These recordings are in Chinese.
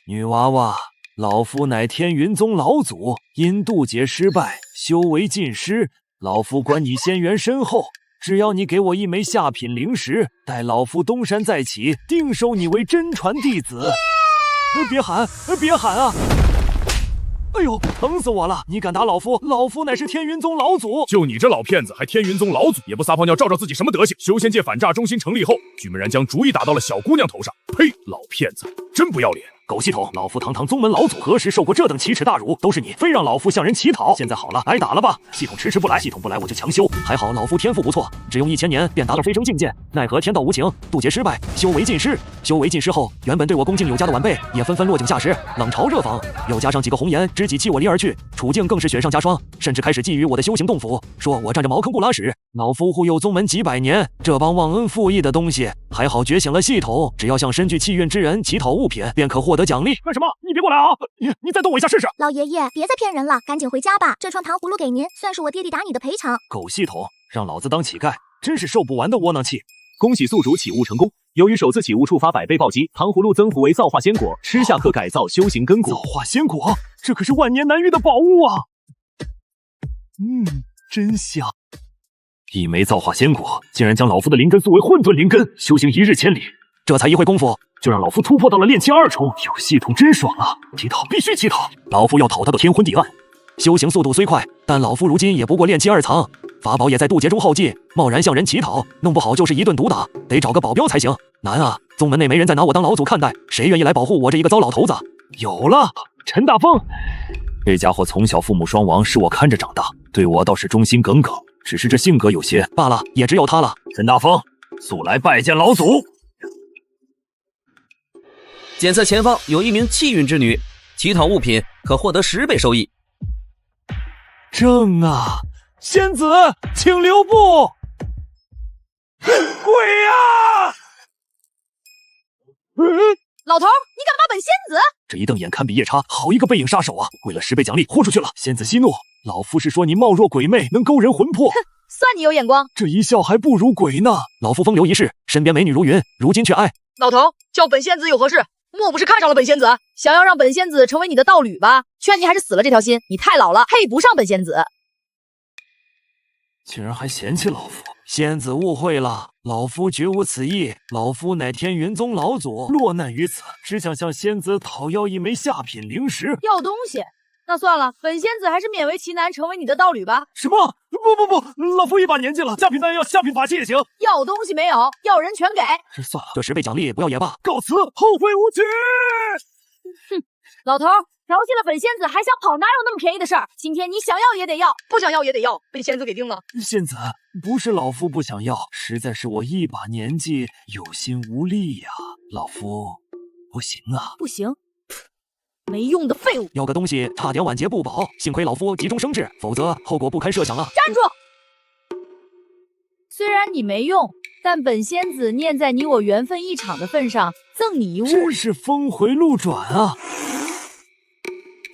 女娃娃，老夫乃天云宗老祖，因渡劫失败，修为尽失。老夫观你仙缘深厚，只要你给我一枚下品灵石，待老夫东山再起，定收你为真传弟子。别喊，别喊啊！哎呦，疼死我了！你敢打老夫？老夫乃是天云宗老祖。就你这老骗子，还天云宗老祖，也不撒泡尿照照自己什么德行？修仙界反诈中心成立后，居然将主意打到了小姑娘头上。呸！老骗子，真不要脸！狗系统，老夫堂堂宗门老祖，何时受过这等奇耻大辱？都是你，非让老夫向人乞讨。现在好了，挨打了吧？系统迟迟不来，系统不来我就强修。还好老夫天赋不错，只用1000年便达到飞升境界。奈何天道无情，渡劫失败，修为尽失。修为尽失后，原本对我恭敬有加的晚辈也纷纷落井下石，冷嘲热讽。又加上几个红颜知己弃我离而去，处境更是雪上加霜，甚至开始觊觎我的修行洞府，说我占着茅坑不拉屎。老夫护佑宗门几百年，这帮忘恩负义的东西，还好觉醒了系统，只要向身具气运之人乞讨物品，便可获得奖励。干什么？你别过来啊！你再动我一下试试！老爷爷，别再骗人了，赶紧回家吧。这串糖葫芦给您，算是我爹地打你的赔偿。狗系统，让老子当乞丐，真是受不完的窝囊气！恭喜宿主起悟成功，由于首次起悟触发100倍暴击，糖葫芦增幅为造化仙果，吃下可改造修行根骨。造化仙果，这可是万年难遇的宝物啊！真香！一枚造化仙果，竟然将老夫的灵根塑为混沌灵根，修行1日千里。这才1回功夫，就让老夫突破到了炼气2重，有系统真爽啊！乞讨必须乞讨，老夫要讨他个天昏地暗。修行速度虽快，但老夫如今也不过炼气2层，法宝也在渡劫中耗尽，贸然向人乞讨，弄不好就是一顿毒打，得找个保镖才行。难啊，宗门内没人再拿我当老祖看待，谁愿意来保护我这一个糟老头子？有了，陈大风，这家伙从小父母双亡，是我看着长大，对我倒是忠心耿耿，只是这性格有些罢了，也只有他了。陈大风，速来拜见老祖。检测前方有一名气运之女，乞讨物品可获得10倍收益。正啊，仙子，请留步！鬼呀！老头，你敢骂本仙子？这一瞪眼堪比夜叉，好一个背影杀手啊！为了10倍奖励，豁出去了。仙子息怒，老夫是说你貌若鬼魅，能勾人魂魄。算你有眼光，这一笑还不如鬼呢。老夫风流一世，身边美女如云，如今却爱老头，叫本仙子有何事？莫不是看上了本仙子，想要让本仙子成为你的道侣吧？劝你还是死了这条心，你太老了，配不上本仙子。竟然还嫌弃老夫，仙子误会了，老夫绝无此意。老夫乃天云宗老祖，落难于此，只想向仙子讨要一枚下品灵石。要东西？那算了，本仙子还是勉为其难成为你的道侣吧。什么？不，老夫一把年纪了，下品丹药、下品法器也行。要东西没有，要人全给。算了，这10倍奖励不要也罢。告辞，后会无期。哼，老头调戏了本仙子，还想跑，哪有那么便宜的事儿？今天你想要也得要，不想要也得要，被仙子给定了。仙子，不是老夫不想要，实在是我一把年纪，有心无力呀。老夫不行啊，不行。没用的废物，要个东西差点晚节不保，幸亏老夫急中生智，否则后果不堪设想啊！站住！虽然你没用，但本仙子念在你我缘分一场的份上，赠你一物。真是峰回路转啊！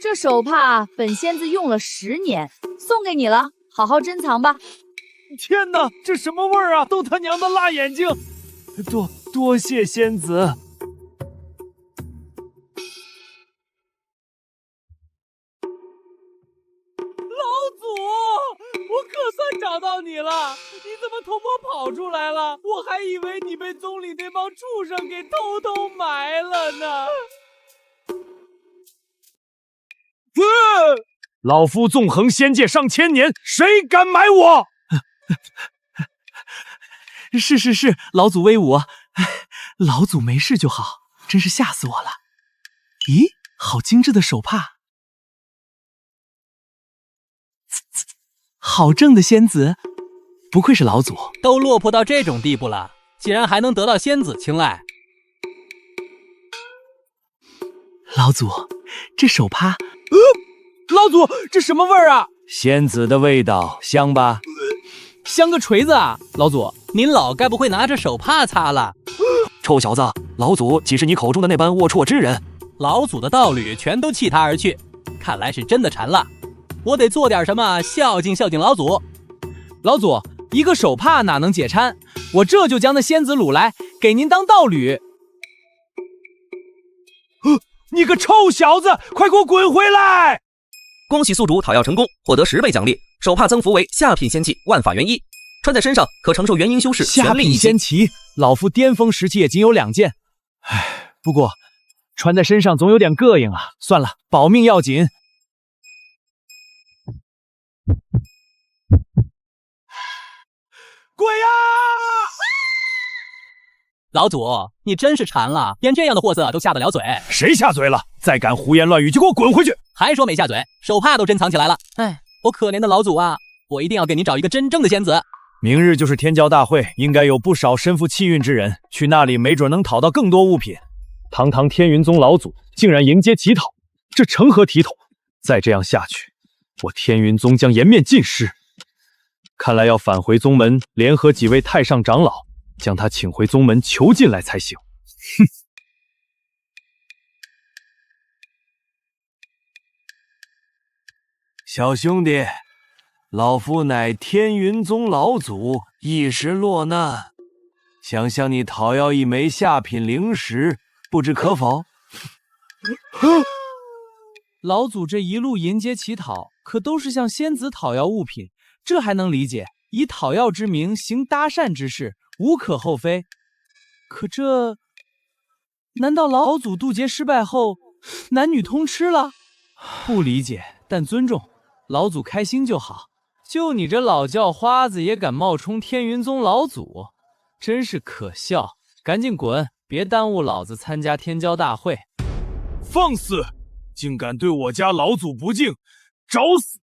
这手帕本仙子用了10年，送给你了，好好珍藏吧。天哪，这什么味儿啊！都他娘的辣眼睛！多谢仙子。找到你了，你怎么偷摸跑出来了？我还以为你被宗里那帮畜生给偷偷埋了呢。老夫纵横仙界上千年，谁敢埋我？是，老祖威武，老祖没事就好，真是吓死我了。咦，好精致的手帕。好正的仙子，不愧是老祖，都落魄到这种地步了，竟然还能得到仙子青睐。老祖，这手帕，老祖，这什么味儿啊？仙子的味道，香吧？像个锤子啊！老祖，您老该不会拿着手帕擦了？臭小子，老祖岂是你口中的那般龌龊之人？老祖的道侣全都弃他而去，看来是真的馋了。我得做点什么孝敬老祖。老祖，一个手帕哪能解馋？我这就将那仙子掳来，给您当道侣。你个臭小子，快给我滚回来！恭喜宿主讨要成功，获得10倍奖励，手帕增幅为下品仙器万法元一，穿在身上可承受元婴修士下品全力一击。仙器，老夫巅峰时期也仅有2件，唉，不过穿在身上总有点膈应啊。算了，保命要紧。鬼呀！老祖，你真是馋了，连这样的货色都下得了嘴。谁下嘴了？再敢胡言乱语，就给我滚回去！还说没下嘴，手帕都珍藏起来了。哎，我可怜的老祖啊，我一定要给你找一个真正的仙子。明日就是天骄大会，应该有不少身负气运之人，去那里没准能讨到更多物品。堂堂天云宗老祖竟然迎接乞讨，这成何体统？再这样下去，我天云宗将颜面尽失。看来要返回宗门，联合几位太上长老，将他请回宗门囚禁来才行。哼！小兄弟，老夫乃天云宗老祖，一时落难，想向你讨要一枚下品灵石，不知可否？老祖这一路沿街乞讨，可都是向仙子讨要物品，这还能理解，以讨要之名行搭讪之事，无可厚非。可这，难道老祖渡劫失败后，男女通吃了？不理解，但尊重。老祖开心就好。就你这老叫花子也敢冒充天云宗老祖，真是可笑！赶紧滚，别耽误老子参加天骄大会。放肆！竟敢对我家老祖不敬，找死！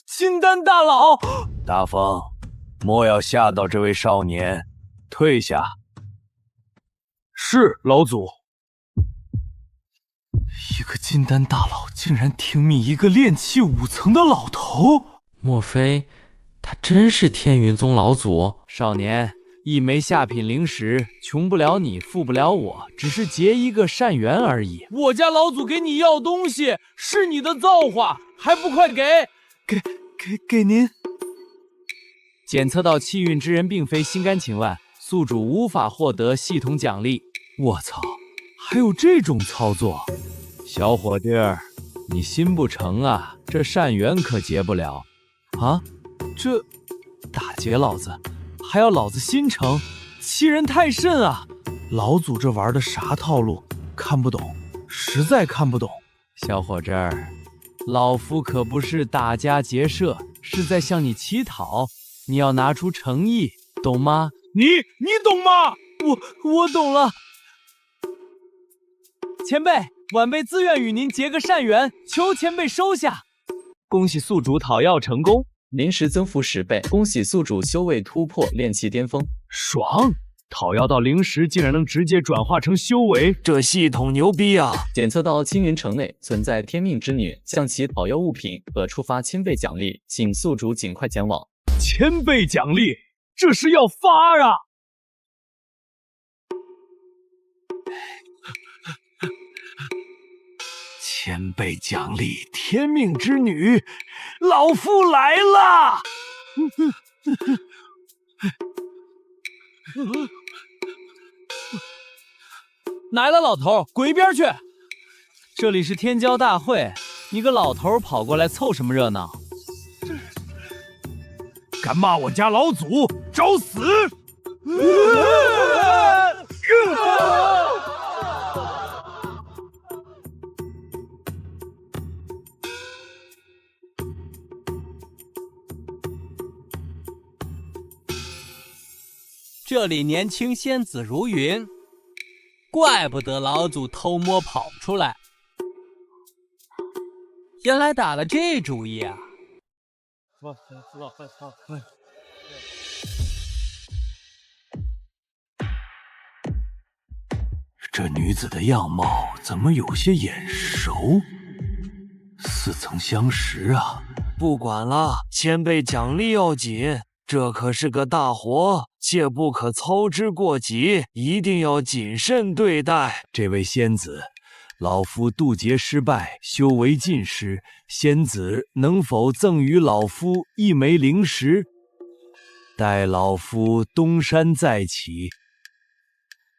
金丹大佬，大风，莫要吓到这位少年，退下。是老祖。一个金丹大佬竟然听命一个炼气5层的老头，莫非他真是天云宗老祖？少年，一枚下品灵石，穷不了你，富不了我，只是结一个善缘而已。我家老祖给你要东西，是你的造化，还不快给？给您。检测到气运之人并非心甘情愿，宿主无法获得系统奖励。我操，还有这种操作！小伙弟儿，你心不诚啊，这善缘可结不了啊！这打劫老子，还要老子心诚，欺人太甚啊！老祖这玩的啥套路？看不懂，实在看不懂。小伙子儿，老夫可不是打家劫舍，是在向你乞讨，你要拿出诚意，懂吗？你懂吗？我懂了。前辈，晚辈自愿与您结个善缘，求前辈收下。恭喜宿主讨要成功，灵石增幅10倍，恭喜宿主修为突破炼气巅峰。爽！讨要到灵石竟然能直接转化成修为，这系统牛逼啊！检测到青云城内存在天命之女，向其讨要物品可触发1000倍奖励，请宿主尽快前往。1000倍奖励，这是要发啊！1000倍奖励，天命之女，老夫来了！来了，老头，滚一边去！这里是天骄大会，你个老头跑过来凑什么热闹？敢骂我家老祖，找死！这里年轻仙子如云，怪不得老祖偷摸跑出来，原来打了这主意啊！这女子的样貌怎么有些眼熟？似曾相识啊！不管了，1000倍奖励要紧。这可是个大活，切不可操之过急，一定要谨慎对待。这位仙子，老夫渡劫失败，修为尽失，仙子能否赠予老夫一枚灵石？待老夫东山再起，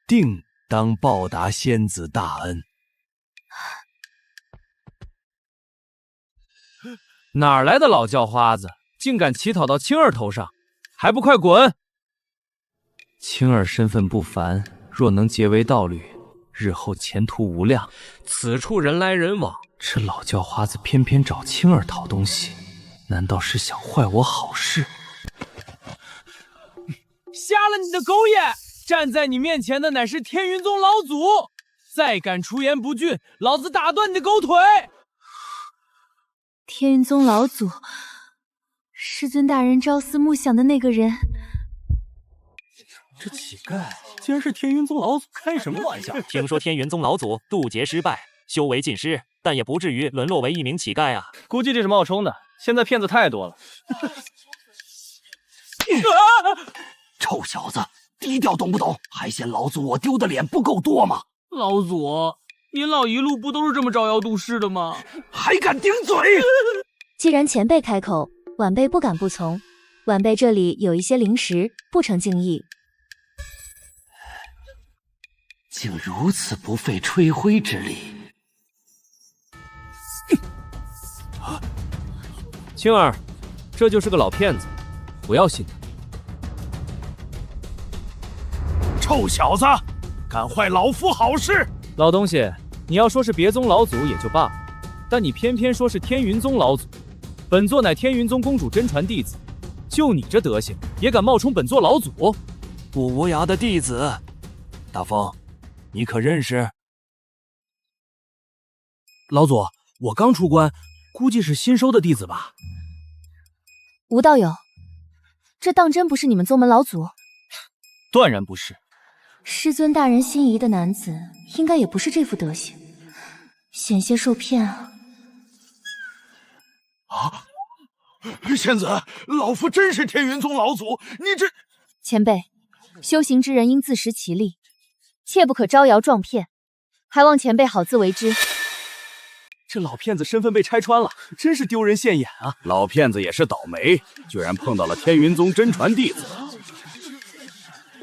定当报答仙子大恩。哪来的老叫花子，竟敢乞讨到青儿头上，还不快滚！青儿身份不凡，若能结为道侣，日后前途无量。此处人来人往，这老叫花子偏偏找青儿讨东西，难道是想坏我好事？瞎了你的狗眼！站在你面前的乃是天云宗老祖，再敢出言不逊，老子打断你的狗腿！天云宗老祖，师尊大人朝思暮想的那个人。这乞丐竟然是天云宗老祖，开什么玩笑？听说天云宗老祖渡劫失败，修为尽失，但也不至于沦落为一名乞丐啊。估计这是冒充的，现在骗子太多了。臭小子，低调懂不懂？还嫌老祖我丢的脸不够多吗？老祖，您老一路不都是这么招摇渡世的吗？还敢顶嘴！既然前辈开口，晚辈不敢不从。晚辈这里有一些零食，不成敬意。竟如此不费吹灰之力！青儿，这就是个老骗子，不要信他。臭小子，敢坏老夫好事！老东西，你要说是别宗老祖也就罢了，但你偏偏说是天云宗老祖。本座乃天云宗公主真传弟子，就你这德行，也敢冒充本座老祖？不无涯的弟子，大风，你可认识？老祖，我刚出关，估计是新收的弟子吧。吴道友，这当真不是你们宗门老祖？断然不是。师尊大人心仪的男子，应该也不是这副德行，险些受骗啊！啊！仙子，老夫真是天云宗老祖，你这……前辈，修行之人应自食其力，切不可招摇撞骗，还望前辈好自为之。这老骗子身份被拆穿了，真是丢人现眼啊！老骗子也是倒霉，居然碰到了天云宗真传弟子。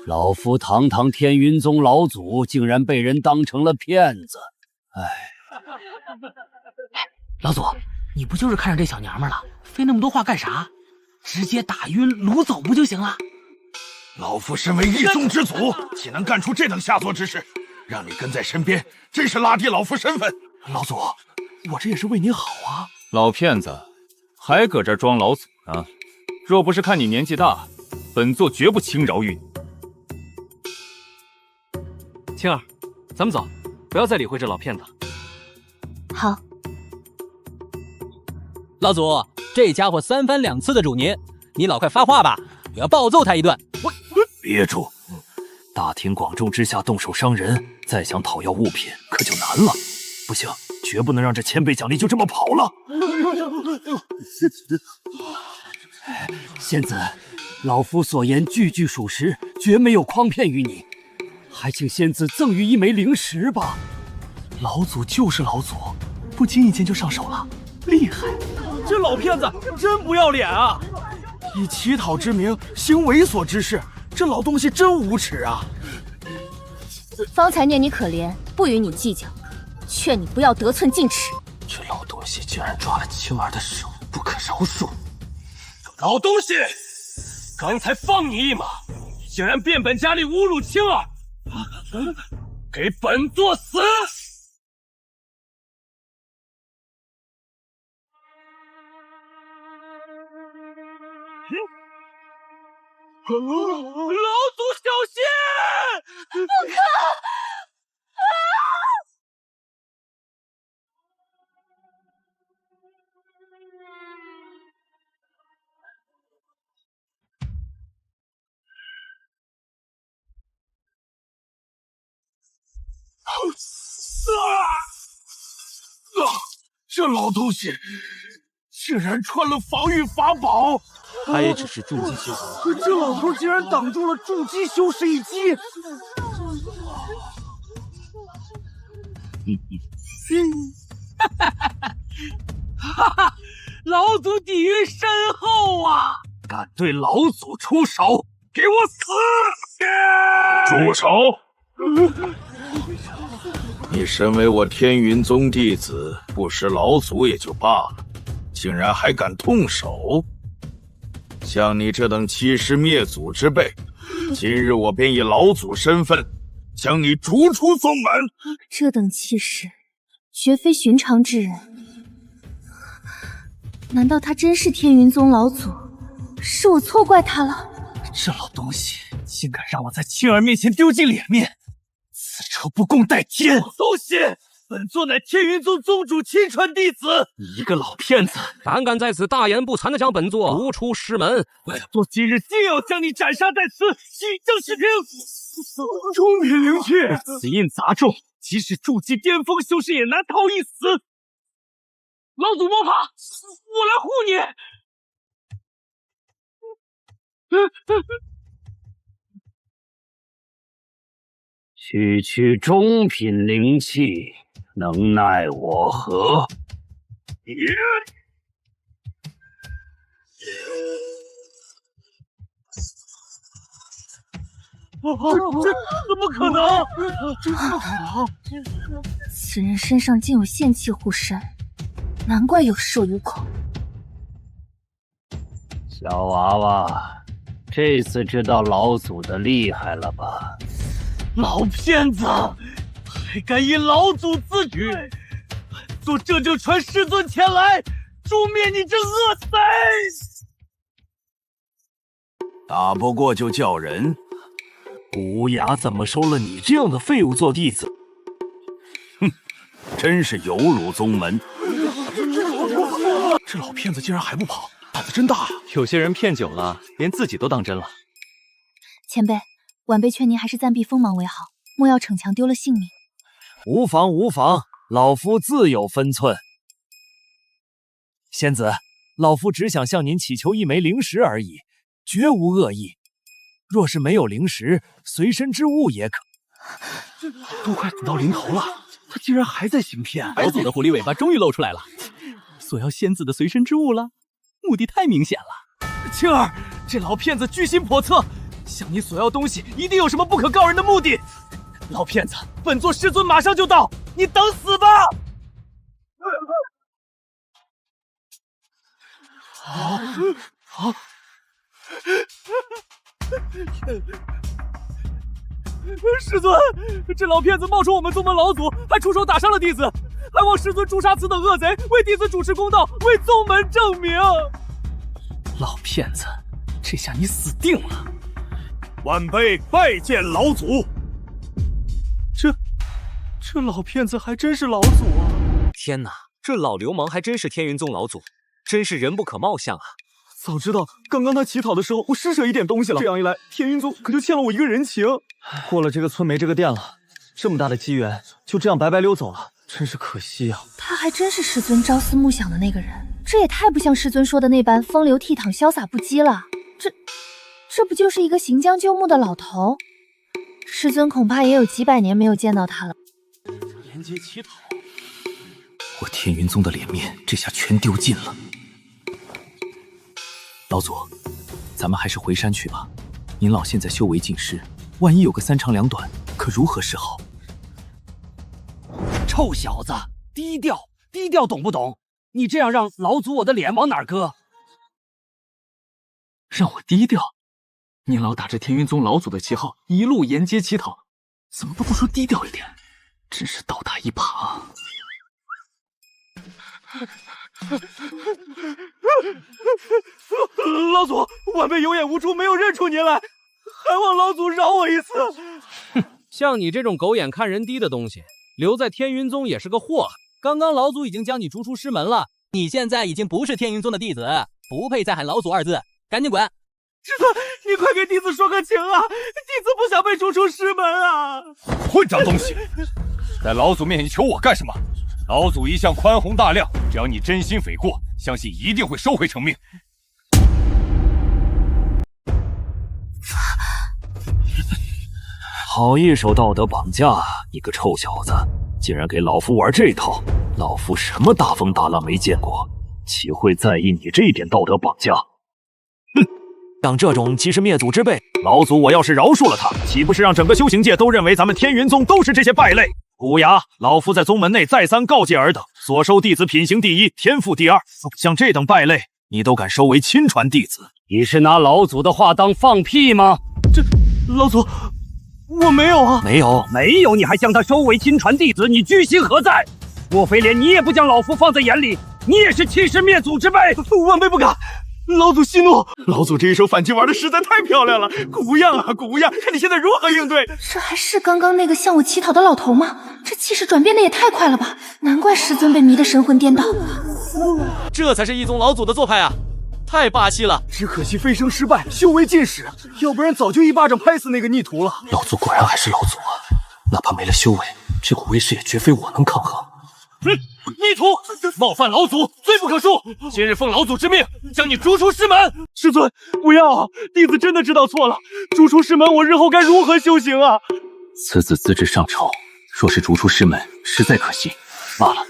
老夫堂堂天云宗老祖，竟然被人当成了骗子。哎，老祖，你不就是看上这小娘们了，费那么多话干啥？直接打晕掳走不就行了？老夫身为一宗之祖，岂能干出这等下作之事？让你跟在身边，真是拉低老夫身份。老祖，我这也是为你好啊！老骗子，还搁这装老祖呢？若不是看你年纪大，本座绝不轻饶于你。青儿，咱们走，不要再理会这老骗子。好。老祖，这家伙三番两次的辱您，你老快发话吧，我要暴揍他一顿。憋住！大庭广众之下动手伤人，再想讨要物品可就难了。不行，绝不能让这千倍奖励就这么跑了。仙子，老夫所言句句属实，绝没有诓骗于你。还请仙子赠予一枚灵石吧。老祖就是老祖，不经意间就上手了，厉害！这老骗子真不要脸啊！以乞讨之名行猥琐之事，这老东西真无耻啊！方才念你可怜，不与你计较，劝你不要得寸进尺。这老东西竟然抓了青儿的手，不可饶恕！老东西，刚才放你一马，竟然变本加厉侮辱青儿！给本座死！老祖小心！不可！这老东西竟然穿了防御法宝，他也只是筑基修士，这老头竟然挡住了筑基修士一击！哈哈，老祖底蕴深厚啊！敢对老祖出手，给我死！住手！你身为我天云宗弟子，不识老祖也就罢了，竟然还敢动手！像你这等欺师灭祖之辈，今日我便以老祖身份将你逐出宗门。这等气势，绝非寻常之人。难道他真是天云宗老祖？是我错怪他了。这老东西竟敢让我在青儿面前丢尽脸面，此仇不共戴天！东西，本座乃天云宗宗主亲传弟子，你一个老骗子，胆敢在此大言不惭的将本座逐出师门，本座今日定要将你斩杀在此，以正视听！中品灵气，此印杂重，即使筑基巅峰修士也难逃一死。老祖莫怕，我来护你。区中品灵气，能奈我何？这怎么可能？此人身上竟有仙气护身，难怪有恃无恐。小娃娃，这次知道老祖的厉害了吧？老骗子，还敢以老祖自居！本座这就传师尊前来，诛灭你这恶贼！打不过就叫人。无涯怎么收了你这样的废物做弟子？哼，真是有辱宗门。这老骗子竟然还不跑，胆子真大啊！有些人骗久了，连自己都当真了。前辈，晚辈劝您还是暂避锋芒为好，莫要逞强丢了性命。无妨无妨，老夫自有分寸。仙子，老夫只想向您祈求一枚灵石而已，绝无恶意。若是没有灵石，随身之物也可。都快死到临头了，他竟然还在行骗！老祖的狐狸尾巴终于露出来了，索要仙子的随身之物了，目的太明显了。青儿，这老骗子居心叵测，向你索要东西，一定有什么不可告人的目的。老骗子，本座师尊马上就到，你等死吧！好。师尊，这老骗子冒充我们宗门老祖，还出手打伤了弟子，还望师尊诛杀此等恶贼，为弟子主持公道，为宗门正名。老骗子，这下你死定了！晚辈拜见老祖。这老骗子还真是老祖啊！天哪，这老流氓还真是天云宗老祖，真是人不可貌相啊！早知道刚刚他乞讨的时候，我施舍一点东西了。这样一来，天云宗可就欠了我一个人情。过了这个村没这个店了，这么大的机缘就这样白白溜走了，真是可惜啊！他还真是师尊朝思暮想的那个人，这也太不像师尊说的那般风流倜傥、潇洒不羁了。这不就是一个行将就木的老头？师尊恐怕也有几百年没有见到他了。沿街乞讨，我天云宗的脸面这下全丢尽了。老祖，咱们还是回山去吧。您老现在修为尽失，万一有个三长两短，可如何是好？臭小子，低调，低调，懂不懂？你这样让老祖我的脸往哪儿搁？让我低调？您老打着天云宗老祖的旗号，一路沿街乞讨，怎么都不说低调一点？真是倒打一耙啊！老祖，晚辈有眼无珠，没有认出您来，还望老祖饶我一次。哼，像你这种狗眼看人低的东西，留在天云宗也是个祸害。刚刚老祖已经将你逐出师门了，你现在已经不是天云宗的弟子，不配再喊老祖二字，赶紧滚！师尊，你快给弟子说个情啊！弟子不想被逐出师门啊！混账东西，在老祖面前求我干什么？老祖一向宽宏大量，只要你真心悔过，相信一定会收回成命。好一手道德绑架，你个臭小子，竟然给老夫玩这套！老夫什么大风大浪没见过，岂会在意你这点道德绑架？哼！像这种欺师灭祖之辈，老祖我要是饶恕了他，岂不是让整个修行界都认为咱们天云宗都是这些败类？虎牙，老夫在宗门内再三告诫尔等，所收弟子品行第一，天赋第二。像这等败类，你都敢收为亲传弟子？你是拿老祖的话当放屁吗？这老祖，我没有啊！没有，你还将他收为亲传弟子，你居心何在？莫非连你也不将老夫放在眼里？你也是欺师灭祖之辈！晚辈不敢。老祖息怒，老祖这一手反击玩的实在太漂亮了，古样啊古样，看你现在如何应对。这还是刚刚那个向我乞讨的老头吗？这气势转变的也太快了吧！难怪师尊被迷得神魂颠倒。这才是一宗老祖的做派啊，太霸气了！只可惜飞升失败，修为尽失，要不然早就一巴掌拍死那个逆徒了。老祖果然还是老祖啊，哪怕没了修为，这股威势也绝非我能抗衡。逆徒冒犯老祖，罪不可恕！今日奉老祖之命，将你逐出师门。师尊，不要！弟子真的知道错了，逐出师门，我日后该如何修行啊？此子资质尚丑，若是逐出师门，实在可惜。罢了，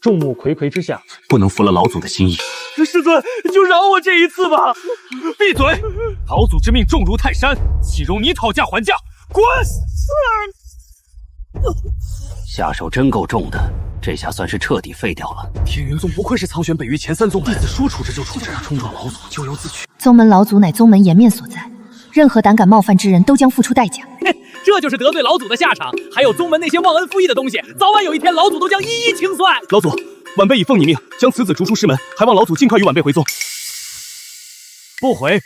众目睽睽之下，不能负了老祖的心意。师尊，就饶我这一次吧！闭嘴！老祖之命重如泰山，岂容你讨价还价？滚！下手真够重的。这下算是彻底废掉了。天云宗不愧是苍玄北域前3宗门，弟子说处置就处置，冲撞老祖咎由自取。宗门老祖乃宗门颜面所在，任何胆敢冒犯之人都将付出代价。这就是得罪老祖的下场。还有宗门那些忘恩负义的东西，早晚有一天老祖都将一一清算。老祖，晚辈已奉你命，将此子逐出师门，还望老祖尽快与晚辈回宗。不回，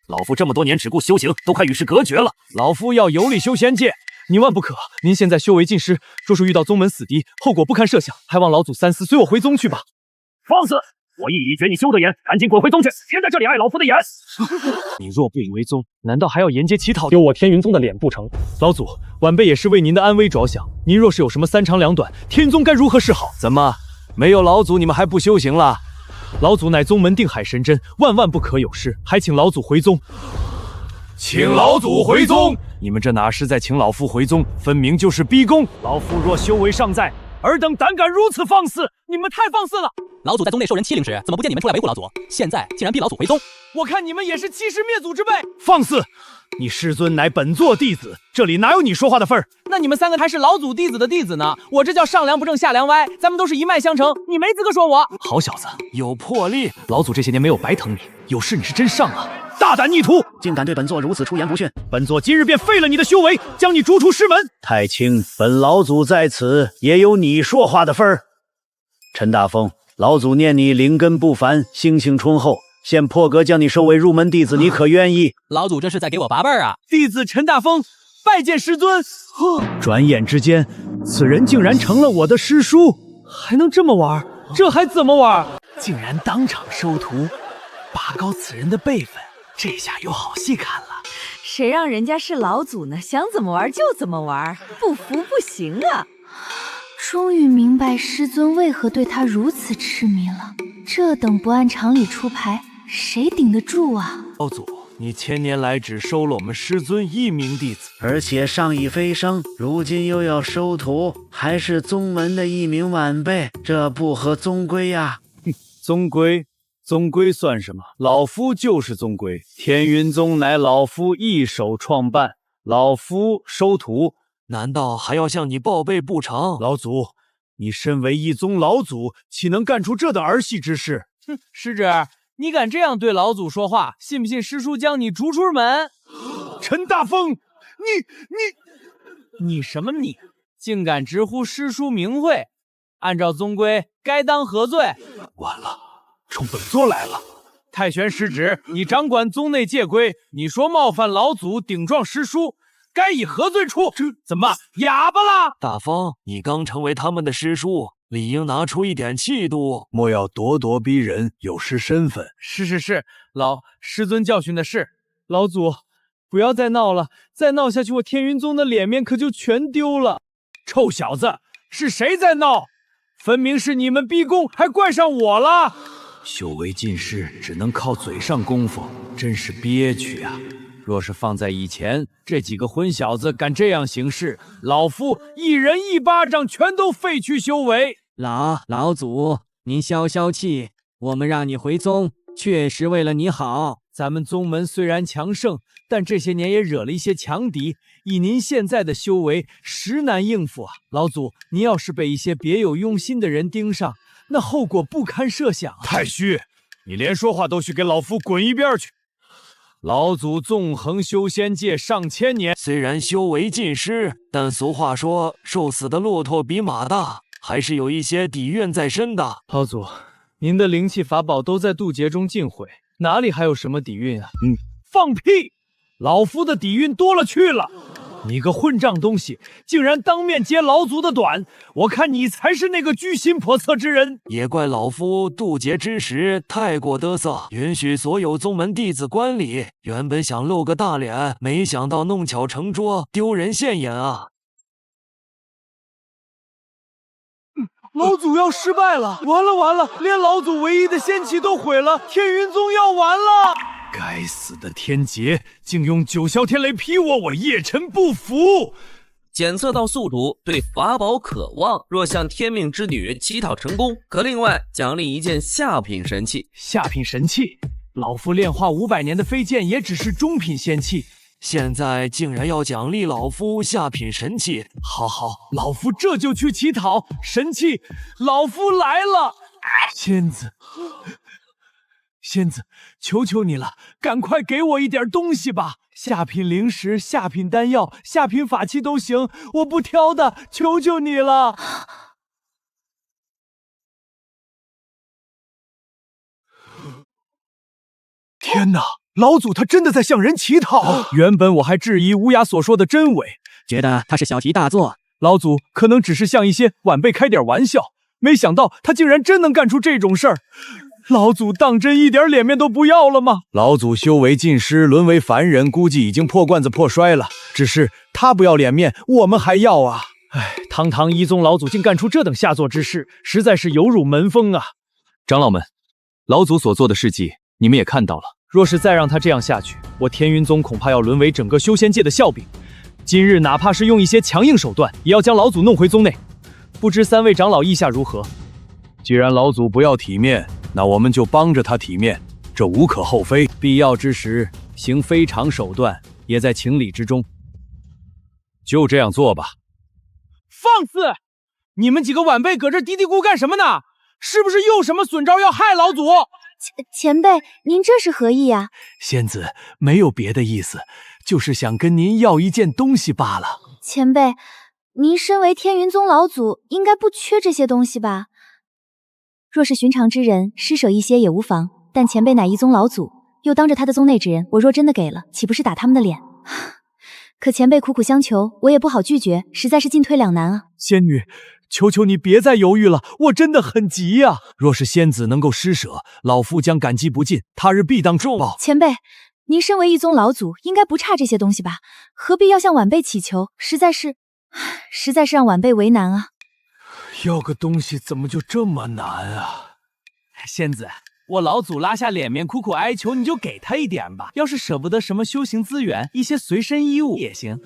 老夫这么多年只顾修行，都快与世隔绝了。老夫要游历修仙界。你万不可！您现在修为尽失，若是遇到宗门死敌，后果不堪设想。还望老祖三思，随我回宗去吧。放肆！我意已决你修的严，赶紧滚回宗去，别在这里碍老夫的眼。你若不以为宗，难道还要沿街乞讨，丢我天云宗的脸不成？老祖，晚辈也是为您的安危着想。您若是有什么三长两短，天云宗该如何是好？怎么，没有老祖你们还不修行了？老祖乃宗门定海神针，万万不可有失，还请老祖回宗。请老祖回宗！你们这哪是在请老夫回宗，分明就是逼宫！老夫若修为尚在，尔等胆敢如此放肆，你们太放肆了！老祖在宗内受人欺凌时，怎么不见你们出来维护老祖？现在竟然逼老祖回宗，我看你们也是欺师灭祖之辈！放肆！你师尊乃本座弟子，这里哪有你说话的份儿？那你们3个还是老祖弟子的弟子呢，我这叫上梁不正下梁歪，咱们都是一脉相承，你没资格说我。好小子，有魄力！老祖这些年没有白疼你，有事你是真上啊！大胆逆徒，竟敢对本座如此出言不逊！本座今日便废了你的修为，将你逐出师门。太清，本老祖在此也有你说话的份儿。陈大风，老祖念你灵根不凡，性情醇厚，现破格将你收为入门弟子，你可愿意？老祖这是在给我拔辈儿啊！弟子陈大风拜见师尊。转眼之间，此人竟然成了我的师叔，还能这么玩？这还怎么玩？竟然当场收徒，拔高此人的辈分。这下有好戏看了，谁让人家是老祖呢？想怎么玩就怎么玩，不服不行啊！终于明白师尊为何对他如此痴迷了。这等不按常理出牌，谁顶得住啊？老祖，你千年来只收了我们师尊1名弟子，而且上已飞升，如今又要收徒，还是宗门的1名晚辈，这不合宗规呀！宗规算什么？老夫就是宗规。天云宗乃老夫一手创办，老夫收徒，难道还要向你报备不成？老祖，你身为一宗老祖，岂能干出这等儿戏之事？哼，师侄，你敢这样对老祖说话，信不信师叔将你逐出门？陈大风，你什么你？竟敢直呼师叔名讳，按照宗规，该当何罪？完了。冲本座来了！太玄师侄，你掌管宗内戒规，你说冒犯老祖，顶撞师叔，该以何罪处？怎么哑巴了？大风，你刚成为他们的师叔，理应拿出一点气度，莫要咄咄逼人，有失身份。是，老师尊教训的是。老祖，不要再闹了，再闹下去，我天云宗的脸面可就全丢了。臭小子，是谁在闹？分明是你们逼宫，还怪上我了。修为尽失，只能靠嘴上功夫，真是憋屈啊！若是放在以前，这几个混小子敢这样行事，老夫一人一巴掌，全都废去修为。老祖，您消消气，我们让你回宗，确实为了你好。咱们宗门虽然强盛，但这些年也惹了一些强敌，以您现在的修为，实难应付啊！老祖，您要是被一些别有用心的人盯上，那后果不堪设想啊！太虚，你连说话都许给老夫滚一边去！老祖纵横修仙界上千年，虽然修为尽失，但俗话说，瘦死的骆驼比马大，还是有一些底蕴在身的。老祖，您的灵气法宝都在渡劫中尽毁，哪里还有什么底蕴啊？放屁！老夫的底蕴多了去了。你个混账东西，竟然当面揭老祖的短！我看你才是那个居心叵测之人。也怪老夫渡劫之时太过得瑟，允许所有宗门弟子观礼。原本想露个大脸，没想到弄巧成拙，丢人现眼啊！老祖要失败了！完了完了，连老祖唯一的仙气都毁了，天云宗要完了！该死的天劫，竟用九霄天雷劈我，我叶辰不服！检测到宿主对法宝渴望，若向天命之女乞讨成功，可另外奖励一件下品神器。下品神器？老夫炼化500年的飞剑也只是中品仙器，现在竟然要奖励老夫下品神器！好，老夫这就去乞讨神器。老夫来了，仙子，求求你了，赶快给我一点东西吧！下品灵石、下品丹药、下品法器都行，我不挑的，求求你了！天哪，老祖他真的在向人乞讨！原本我还质疑乌鸦所说的真伪，觉得他是小题大做。老祖可能只是向一些晚辈开点玩笑，没想到他竟然真能干出这种事儿。老祖当真一点脸面都不要了吗？老祖修为尽失，沦为凡人，估计已经破罐子破摔了。只是他不要脸面，我们还要啊！唉，堂堂一宗老祖竟干出这等下作之事，实在是有辱门风啊！长老们，老祖所做的事迹，你们也看到了。若是再让他这样下去，我天云宗恐怕要沦为整个修仙界的笑柄。今日哪怕是用一些强硬手段，也要将老祖弄回宗内。不知3位长老意下如何？既然老祖不要体面，那我们就帮着他体面，这无可厚非。必要之时，行非常手段也在情理之中。就这样做吧。放肆！你们几个晚辈搁这嘀嘀咕干什么呢？是不是又什么损招要害老祖？前辈，您这是何意呀？仙子没有别的意思，就是想跟您要一件东西罢了。前辈，您身为天云宗老祖，应该不缺这些东西吧？若是寻常之人，施舍一些也无妨。但前辈乃一宗老祖，又当着他的宗内之人，我若真的给了，岂不是打他们的脸？可前辈苦苦相求，我也不好拒绝，实在是进退两难啊。仙女，求求你别再犹豫了，我真的很急呀！若是仙子能够施舍，老夫将感激不尽，他日必当重报。前辈，您身为一宗老祖，应该不差这些东西吧？何必要向晚辈乞求？实在是让晚辈为难啊！要个东西怎么就这么难啊？仙子，我老祖拉下脸面苦苦哀求，你就给他一点吧。要是舍不得什么修行资源，一些随身衣物也行。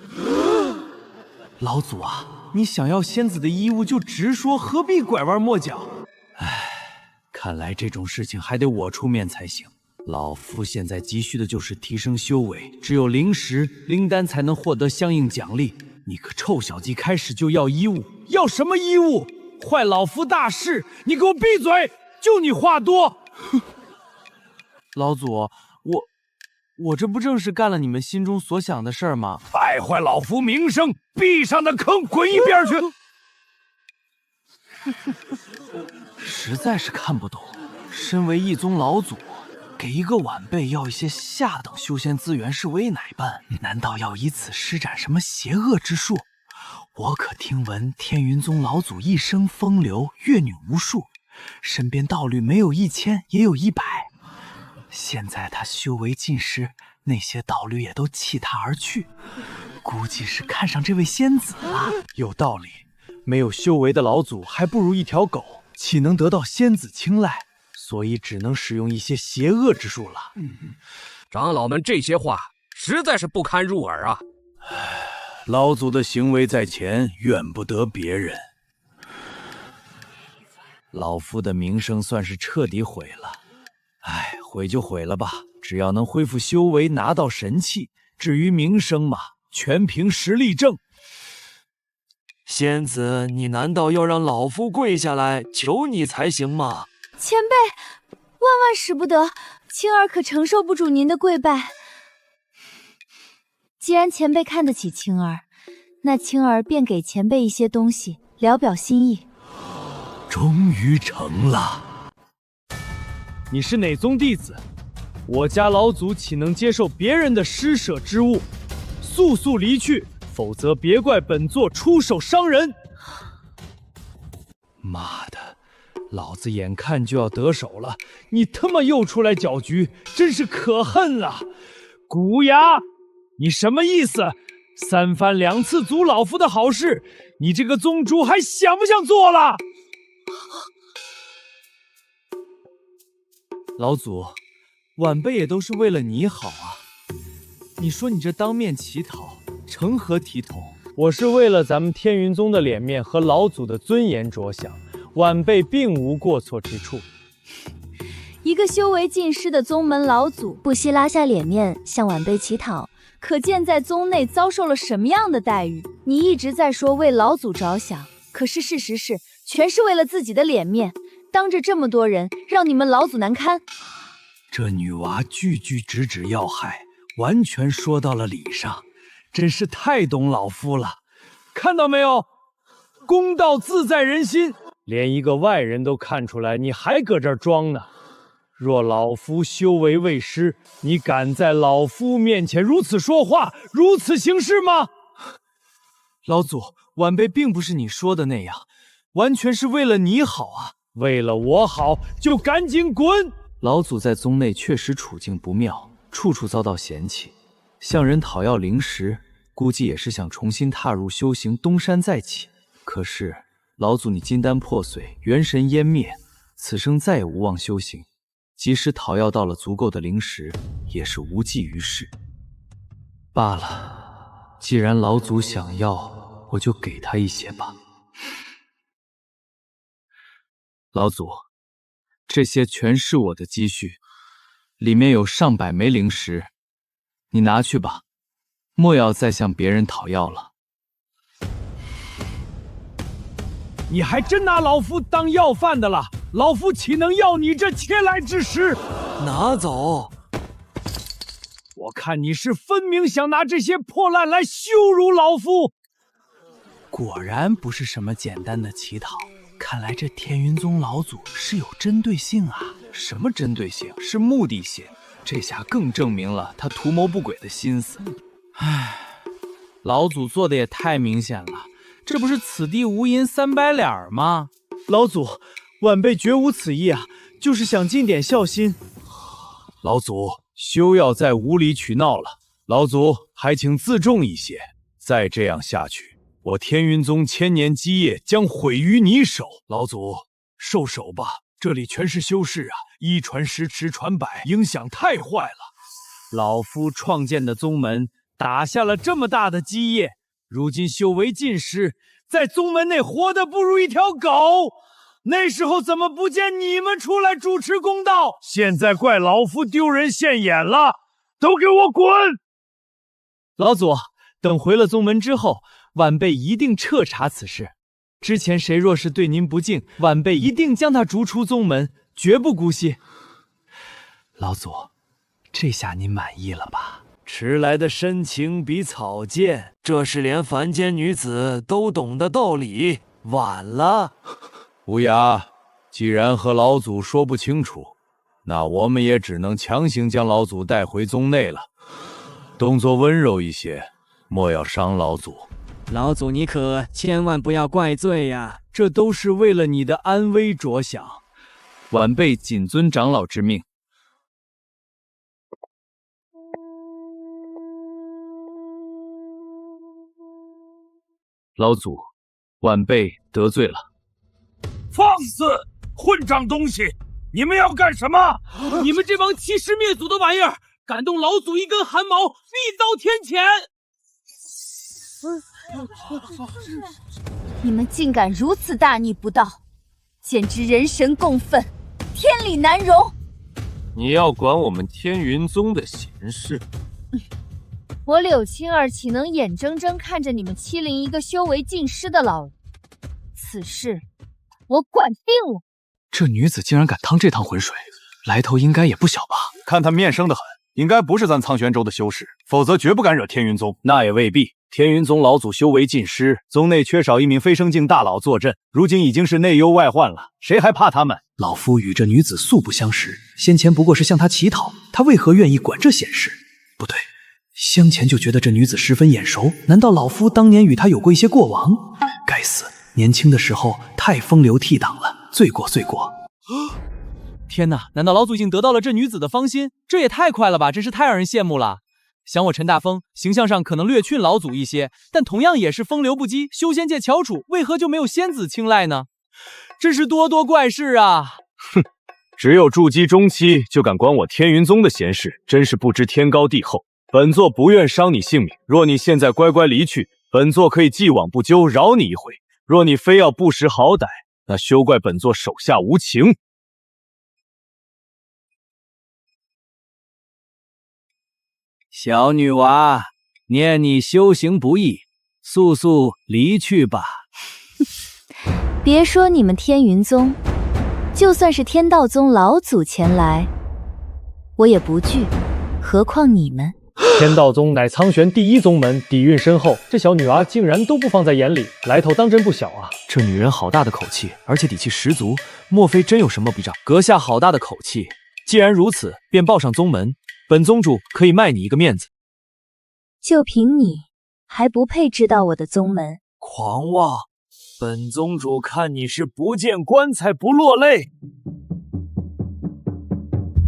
老祖啊，你想要仙子的衣物就直说，何必拐弯抹角？唉，看来这种事情还得我出面才行。老夫现在急需的就是提升修为，只有灵石、灵丹才能获得相应奖励。你个臭小鸡，开始就要衣物，要什么衣物？坏老夫大事！你给我闭嘴！就你话多！老祖，我这不正是干了你们心中所想的事儿吗？败坏老夫名声，闭上的坑，滚一边去！实在是看不懂，身为一宗老祖，给一个晚辈要一些下等修仙资源是为哪般？难道要以此施展什么邪恶之术？我可听闻天云宗老祖一生风流，阅女无数，身边道侣没有1000也有100。现在他修为尽失，那些道侣也都弃他而去，估计是看上这位仙子了。有道理，没有修为的老祖还不如一条狗，岂能得到仙子青睐？所以只能使用一些邪恶之术了。长老们这些话实在是不堪入耳啊！老祖的行为在前，怨不得别人。老夫的名声算是彻底毁了。唉，毁就毁了吧，只要能恢复修为，拿到神器，至于名声嘛，全凭实力挣。仙子，你难道要让老夫跪下来求你才行吗？前辈，万万使不得，青儿可承受不住您的跪拜。既然前辈看得起青儿，那青儿便给前辈一些东西，聊表心意。终于成了。你是哪宗弟子？我家老祖岂能接受别人的施舍之物？速速离去，否则别怪本座出手伤人。妈的，老子眼看就要得手了，你他妈又出来搅局，真是可恨啊！古牙，你什么意思？三番两次阻老夫的好事，你这个宗主还想不想做了？老祖，晚辈也都是为了你好啊！你说你这当面乞讨，成何体统？我是为了咱们天云宗的脸面和老祖的尊严着想，晚辈并无过错之处。一个修为尽失的宗门老祖，不惜拉下脸面向晚辈乞讨，可见在宗内遭受了什么样的待遇。你一直在说为老祖着想，可是事实是，全是为了自己的脸面，当着这么多人，让你们老祖难堪。这女娃句句直指要害，完全说到了理上，真是太懂老夫了。看到没有，公道自在人心，连一个外人都看出来，你还搁这儿装呢。若老夫修为未失，你敢在老夫面前如此说话，如此行事吗？老祖，晚辈并不是你说的那样，完全是为了你好啊！为了我好，就赶紧滚！老祖在宗内确实处境不妙，处处遭到嫌弃，向人讨要灵石，估计也是想重新踏入修行，东山再起。可是老祖你金丹破碎，元神湮灭，此生再也无望修行，即使讨要到了足够的灵石，也是无济于事。罢了，既然老祖想要，我就给他一些吧。老祖，这些全是我的积蓄，里面有上百枚灵石，你拿去吧，莫要再向别人讨要了。你还真拿老夫当要饭的了？老夫岂能要你这切来之食？拿走！我看你是分明想拿这些破烂来羞辱老夫。果然不是什么简单的乞讨。看来这天云宗老祖是有针对性啊！什么针对性？是目的性。这下更证明了他图谋不轨的心思。唉，老祖做的也太明显了，这不是此地无银三百两吗？老祖，晚辈绝无此意啊，就是想尽点孝心。老祖，休要再无理取闹了，老祖还请自重一些。再这样下去，我天云宗千年基业将毁于你手。老祖，受手吧，这里全是修士啊，一传十，十传百，影响太坏了。老夫创建的宗门打下了这么大的基业，如今修为尽失，在宗门内活得不如一条狗。那时候怎么不见你们出来主持公道？现在怪老夫丢人现眼了，都给我滚！老祖，等回了宗门之后，晚辈一定彻查此事。之前谁若是对您不敬，晚辈一定将他逐出宗门，绝不姑息。老祖，这下您满意了吧？迟来的深情比草贱，这是连凡间女子都懂的道理。晚了。无涯，既然和老祖说不清楚，那我们也只能强行将老祖带回宗内了。动作温柔一些，莫要伤老祖。老祖，你可千万不要怪罪呀！这都是为了你的安危着想，晚辈谨遵长老之命。老祖，晚辈得罪了。放肆！混账东西！你们要干什么？你们这帮欺师灭祖的玩意儿，敢动老祖一根汗毛，必遭天谴！你们竟敢如此大逆不道，简直人神共愤，天理难容！你要管我们天云宗的闲事？我柳青儿岂能眼睁睁看着你们欺凌一个修为尽失的老人？此事我管定了。这女子竟然敢趟这趟浑水，来头应该也不小吧？看她面生得很，应该不是咱苍玄州的修士，否则绝不敢惹天云宗。那也未必。天云宗老祖修为尽失，宗内缺少一名飞升境大佬坐镇，如今已经是内忧外患了，谁还怕他们？老夫与这女子素不相识，先前不过是向她乞讨，她为何愿意管这闲事？不对，先前就觉得这女子十分眼熟，难道老夫当年与她有过一些过往？该死，年轻的时候太风流倜傥了，罪过罪过。天哪，难道老祖已经得到了这女子的芳心？这也太快了吧，真是太让人羡慕了。想我陈大风形象上可能略逊老祖一些，但同样也是风流不羁，修仙界翘楚，为何就没有仙子青睐呢？真是多多怪事啊！哼，只有筑基中期就敢管我天云宗的闲事，真是不知天高地厚。本座不愿伤你性命，若你现在乖乖离去，本座可以既往不咎，饶你一回。若你非要不识好歹，那休怪本座手下无情。小女娃，念你修行不易，速速离去吧。别说你们天云宗，就算是天道宗老祖前来，我也不惧，何况你们。天道宗乃苍玄第一宗门，底蕴深厚，这小女娃竟然都不放在眼里，来头当真不小啊！这女人好大的口气，而且底气十足，莫非真有什么比仗？阁下好大的口气！既然如此，便报上宗门，本宗主可以卖你一个面子。就凭你，还不配知道我的宗门？狂妄！本宗主看你是不见棺材不落泪。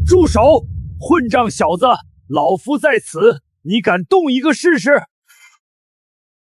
住手！混账小子！老夫在此，你敢动一个试试？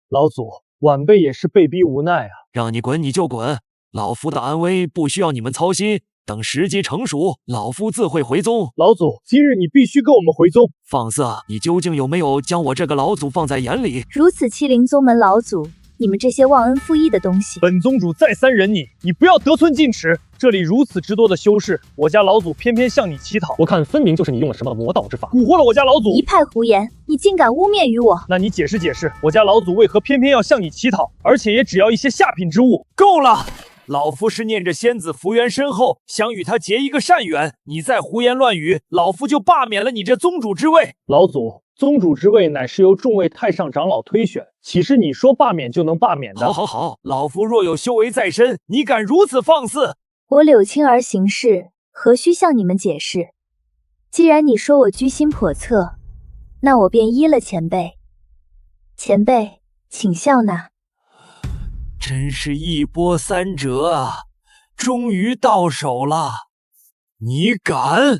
老祖，晚辈也是被逼无奈啊！让你滚你就滚，老夫的安危不需要你们操心。等时机成熟，老夫自会回宗。老祖，今日你必须跟我们回宗。放肆！你究竟有没有将我这个老祖放在眼里？如此欺凌宗门老祖，你们这些忘恩负义的东西！本宗主再三忍你，你不要得寸进尺。这里如此之多的修士，我家老祖偏偏向你乞讨，我看分明就是你用了什么魔道之法，蛊惑了我家老祖。一派胡言！你竟敢污蔑于我！那你解释解释，我家老祖为何偏偏要向你乞讨，而且也只要一些下品之物？够了！老夫是念着仙子福缘深厚，想与他结一个善缘。你再胡言乱语，老夫就罢免了你这宗主之位。老祖，宗主之位乃是由众位太上长老推选，岂是你说罢免就能罢免的？好好好，老夫若有修为在身，你敢如此放肆？我柳青儿行事，何须向你们解释？既然你说我居心叵测，那我便依了前辈。前辈，请笑纳。真是一波三折啊！终于到手了，你敢？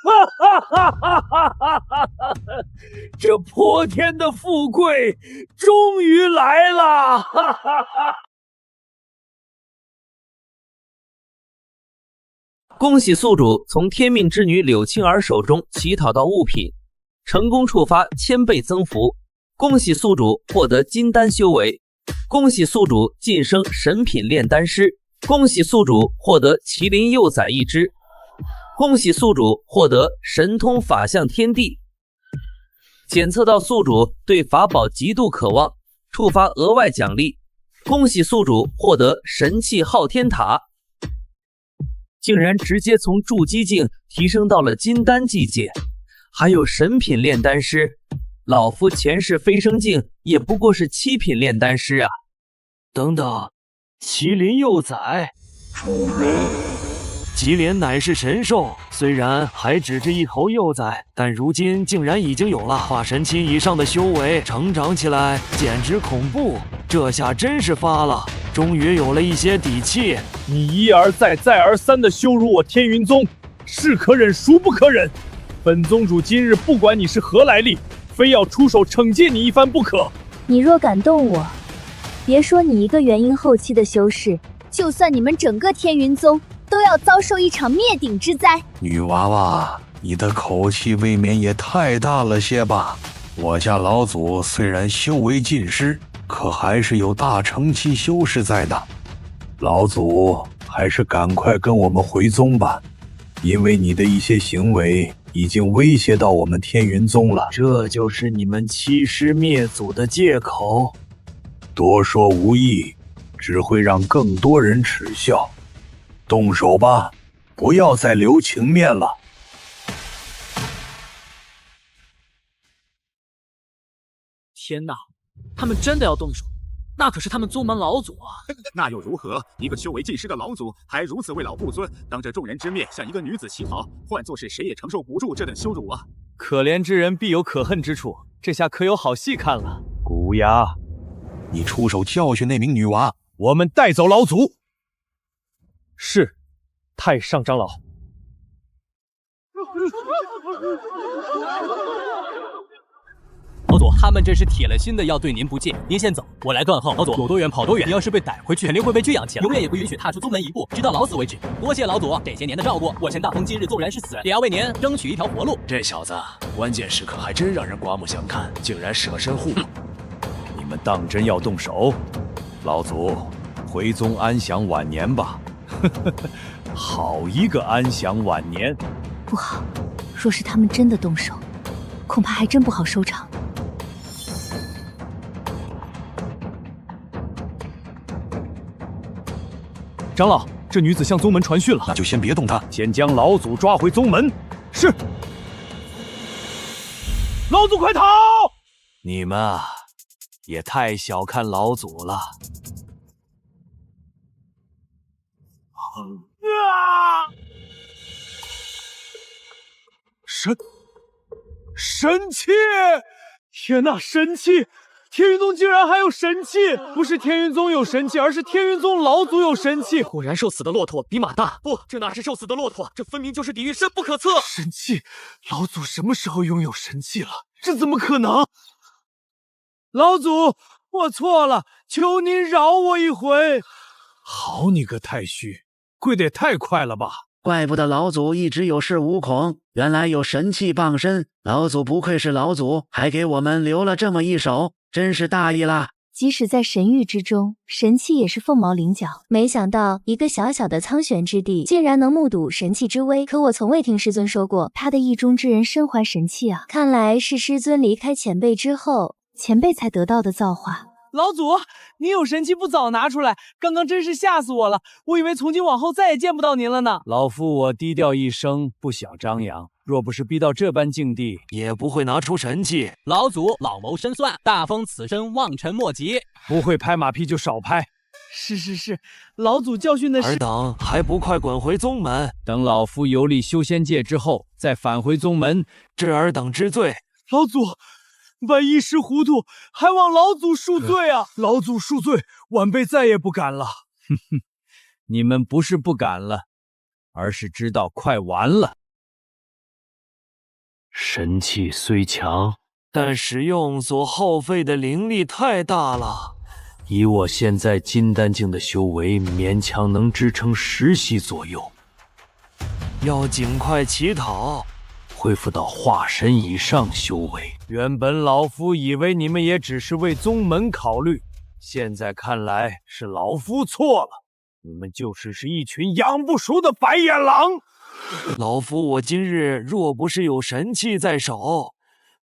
哈哈哈哈哈哈！这泼天的富贵终于来了！哈哈哈！恭喜宿主从天命之女柳青儿手中乞讨到物品，成功触发1000倍增幅。恭喜宿主获得金丹修为，恭喜宿主晋升神品炼丹师，恭喜宿主获得麒麟幼崽一只。恭喜宿主获得神通法相天地，检测到宿主对法宝极度渴望，触发额外奖励。恭喜宿主获得神器昊天塔，竟然直接从筑基境提升到了金丹境界，还有神品炼丹师。老夫前世飞升境也不过是7品炼丹师啊！等等，麒麟幼崽，祁连乃是神兽，虽然还只是一头幼崽，但如今竟然已经有了化神期以上的修为，成长起来简直恐怖。这下真是发了，终于有了一些底气。你一而再再而三的羞辱我天云宗，是可忍孰不可忍！本宗主今日不管你是何来历，非要出手惩戒你一番不可。你若敢动我，别说你一个元婴后期的修士，就算你们整个天云宗都要遭受一场灭顶之灾。女娃娃，你的口气未免也太大了些吧？我家老祖虽然修为尽失，可还是有大成期修士在的。老祖还是赶快跟我们回宗吧，因为你的一些行为已经威胁到我们天云宗了。这就是你们欺师灭祖的借口？多说无益，只会让更多人耻笑。动手吧，不要再留情面了。天哪，他们真的要动手？那可是他们宗门老祖啊！那又如何？一个修为济师的老祖，还如此为老不尊，当着众人之面向一个女子乞讨，换作是谁也承受不住这等羞辱啊！可怜之人必有可恨之处，这下可有好戏看了。古崖，你出手教训那名女娃，我们带走老祖。是，太上长老。老祖，他们这是铁了心的要对您不敬，您先走，我来断后。老祖，有多远跑多远，你要是被逮回去，肯定会被圈养起来，永远也不允许踏出宗门一步，直到老死为止。多谢老祖这些年的照顾，我陈大风今日纵然是死，也要为您争取一条活路。这小子关键时刻还真让人刮目相看，竟然舍身护主。你们当真要动手？老祖，回宗安享晚年吧。好一个安享晚年！不好，若是他们真的动手，恐怕还真不好收场。长老，这女子向宗门传讯了，那就先别动她，先将老祖抓回宗门。是。老祖快逃！你们啊，也太小看老祖了。神器！天哪，神器！天云宗竟然还有神器！不是天云宗有神器，而是天云宗老祖有神器。果然受死的骆驼比马大。不，这哪是受死的骆驼，这分明就是抵御深不可测。神器！老祖什么时候拥有神器了？这怎么可能？老祖，我错了，求您饶我一回。好你个太虚，跪得也太快了吧！怪不得老祖一直有恃无恐，原来有神器傍身。老祖不愧是老祖，还给我们留了这么一手，真是大意啦。即使在神域之中，神器也是凤毛麟角。没想到一个小小的苍玄之地，竟然能目睹神器之威。可我从未听师尊说过，他的意中之人身怀神器啊！看来是师尊离开前辈之后，前辈才得到的造化。老祖，您有神器不早拿出来，刚刚真是吓死我了，我以为从今往后再也见不到您了呢。老夫我低调一生，不想张扬，若不是逼到这般境地，也不会拿出神器。老祖老谋深算，大风此身望尘莫及。不会拍马屁就少拍。是，老祖教训的是。尔等还不快滚回宗门！等老夫游历修仙界之后，再返回宗门，治尔等之罪。老祖。晚一时糊涂，还望老祖恕罪啊！老祖恕罪，晚辈再也不敢了。哼哼，你们不是不敢了，而是知道快完了。神器虽强，但使用所耗费的灵力太大了。以我现在金丹境的修为，勉强能支撑10息左右。要尽快乞讨。恢复到化神以上修为。原本老夫以为你们也只是为宗门考虑，现在看来是老夫错了。你们就是一群养不熟的白眼狼。老夫我今日若不是有神器在手，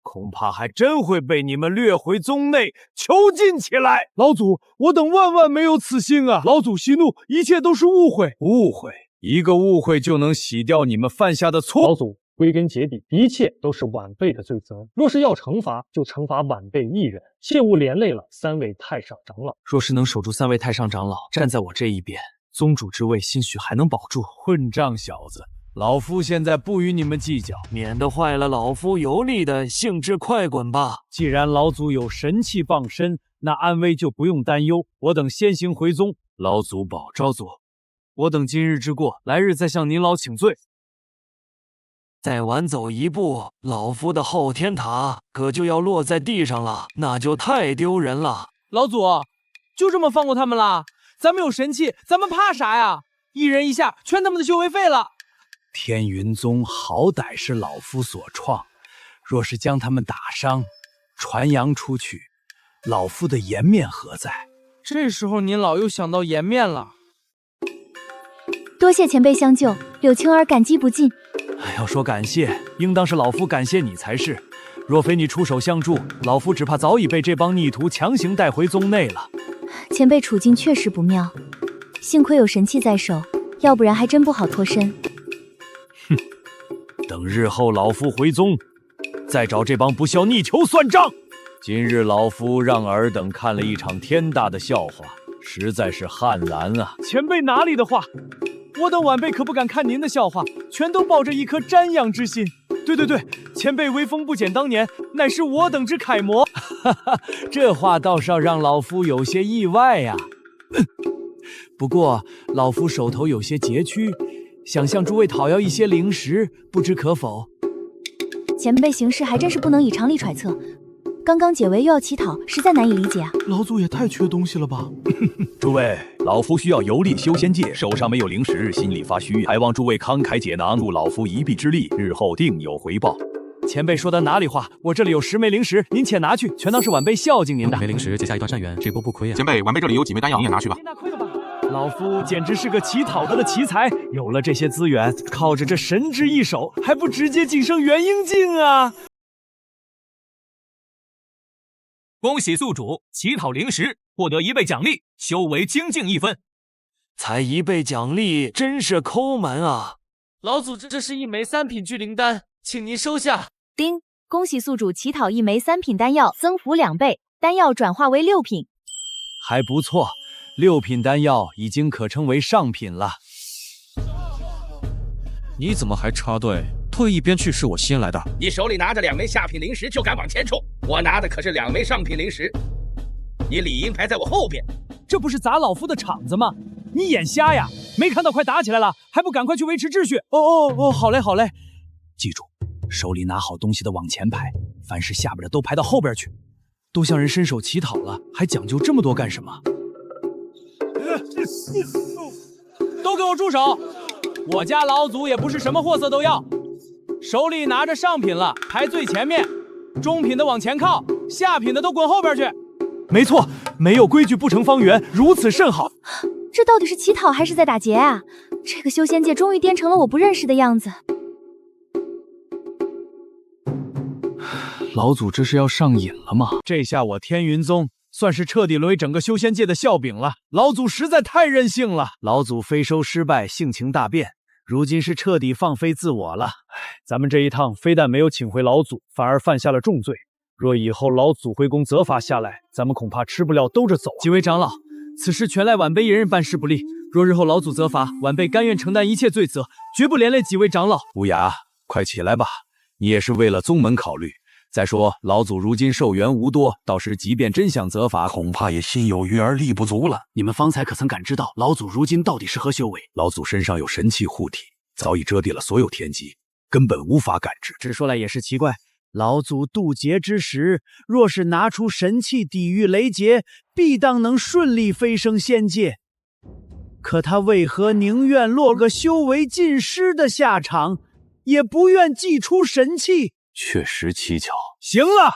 恐怕还真会被你们掠回宗内囚禁起来。老祖，我等万没有此心啊！老祖息怒，一切都是误会。误会，一个误会就能洗掉你们犯下的错。老祖。归根结底，一切都是晚辈的罪责。若是要惩罚，就惩罚晚辈一人，切勿连累了3位太上长老。若是能守住3位太上长老，站在我这一边，宗主之位兴许还能保住。混账小子，老夫现在不与你们计较，免得坏了老夫游历的兴致。快滚吧！既然老祖有神器傍身，那安危就不用担忧。我等先行回宗。老祖保昭祖，我等今日之过，来日再向您老请罪。再晚走一步，老夫的后天塔可就要落在地上了，那就太丢人了。老祖，就这么放过他们了？咱们有神器，咱们怕啥呀？一人一下，全他们的修为废了。天云宗好歹是老夫所创，若是将他们打伤，传扬出去，老夫的颜面何在？这时候您老又想到颜面了。多谢前辈相救，柳青儿感激不尽。要说感谢，应当是老夫感谢你才是。若非你出手相助，老夫只怕早已被这帮逆徒强行带回宗内了。前辈处境确实不妙，幸亏有神器在手，要不然还真不好脱身。哼，等日后老夫回宗，再找这帮不孝逆囚算账。今日老夫让尔等看了一场天大的笑话，实在是汗蓝啊！前辈哪里的话，我等晚辈可不敢看您的笑话，全都抱着一颗瞻仰之心。对，前辈威风不减当年，乃是我等之楷模。哈哈，这话倒是要让老夫有些意外呀。不过老夫手头有些拮据，想向诸位讨要一些灵石，不知可否？前辈行事还真是不能以常理揣测。刚刚解围又要乞讨，实在难以理解啊！老祖也太缺东西了吧！诸位，老夫需要游历修仙界，手上没有灵石，心里发虚，还望诸位慷慨解囊，助老夫一臂之力，日后定有回报。前辈说的哪里话？我这里有10枚灵石，您且拿去，全当是晚辈孝敬您的。10枚灵石结下一段善缘，这波不亏啊！前辈，晚辈这里有几枚丹药，你也拿去吧。老夫简直是个乞讨得的奇才，有了这些资源，靠着这神之一手，还不直接晋升元婴境啊！恭喜宿主乞讨灵石，获得1倍奖励，修为精进1分。才1倍奖励，真是抠门啊！老祖，这是1枚3品聚灵丹，请您收下。丁，恭喜宿主乞讨1枚3品丹药，增幅2倍，丹药转化为6品。还不错，6品丹药已经可称为上品了。你怎么还插队？退一边去，是我先来的。你手里拿着2枚下品灵石就敢往前冲，我拿的可是2枚上品灵石，你理应排在我后边。这不是砸老夫的场子吗？你眼瞎呀？没看到快打起来了，还不赶快去维持秩序？哦，好嘞。记住，手里拿好东西的往前排，凡是下边的都排到后边去。都向人伸手乞讨了，还讲究这么多干什么？都给我住手！我家老祖也不是什么货色都要。手里拿着上品了，排最前面；中品的往前靠，下品的都滚后边去。没错，没有规矩不成方圆，如此甚好。这到底是乞讨还是在打劫啊？这个修仙界终于颠成了我不认识的样子。老祖这是要上瘾了吗？这下我天云宗算是彻底沦为整个修仙界的笑柄了。老祖实在太任性了。老祖飞收失败，性情大变，如今是彻底放飞自我了。咱们这一趟非但没有请回老祖，反而犯下了重罪。若以后老祖回宫责罚下来，咱们恐怕吃不了兜着走。几位长老，此事全赖晚辈一人办事不力。若日后老祖责罚，晚辈甘愿承担一切罪责，绝不连累几位长老。无涯，快起来吧，你也是为了宗门考虑。再说，老祖如今寿元无多，到时即便真想责罚，恐怕也心有余而力不足了。你们方才可曾感知到老祖如今到底是何修为？老祖身上有神器护体，早已遮蔽了所有天机，根本无法感知。只说来也是奇怪，老祖渡劫之时，若是拿出神器抵御雷劫，必当能顺利飞升仙界。可他为何宁愿落个修为尽失的下场，也不愿祭出神器？确实蹊跷。行了，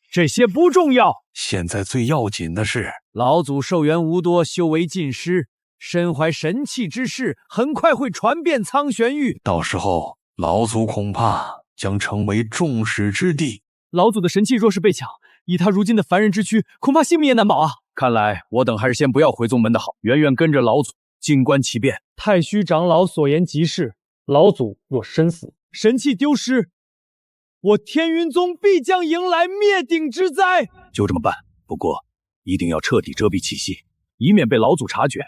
这些不重要。现在最要紧的是，老祖寿元无多，修为尽失，身怀神器之事，很快会传遍苍玄域。到时候，老祖恐怕将成为众矢之的。老祖的神器若是被抢，以他如今的凡人之躯，恐怕性命也难保啊！看来我等还是先不要回宗门的好，远远跟着老祖，静观其变。太虚长老所言极是，老祖若身死，神器丢失，我天云宗必将迎来灭顶之灾。就这么办，不过一定要彻底遮蔽气息，以免被老祖察觉。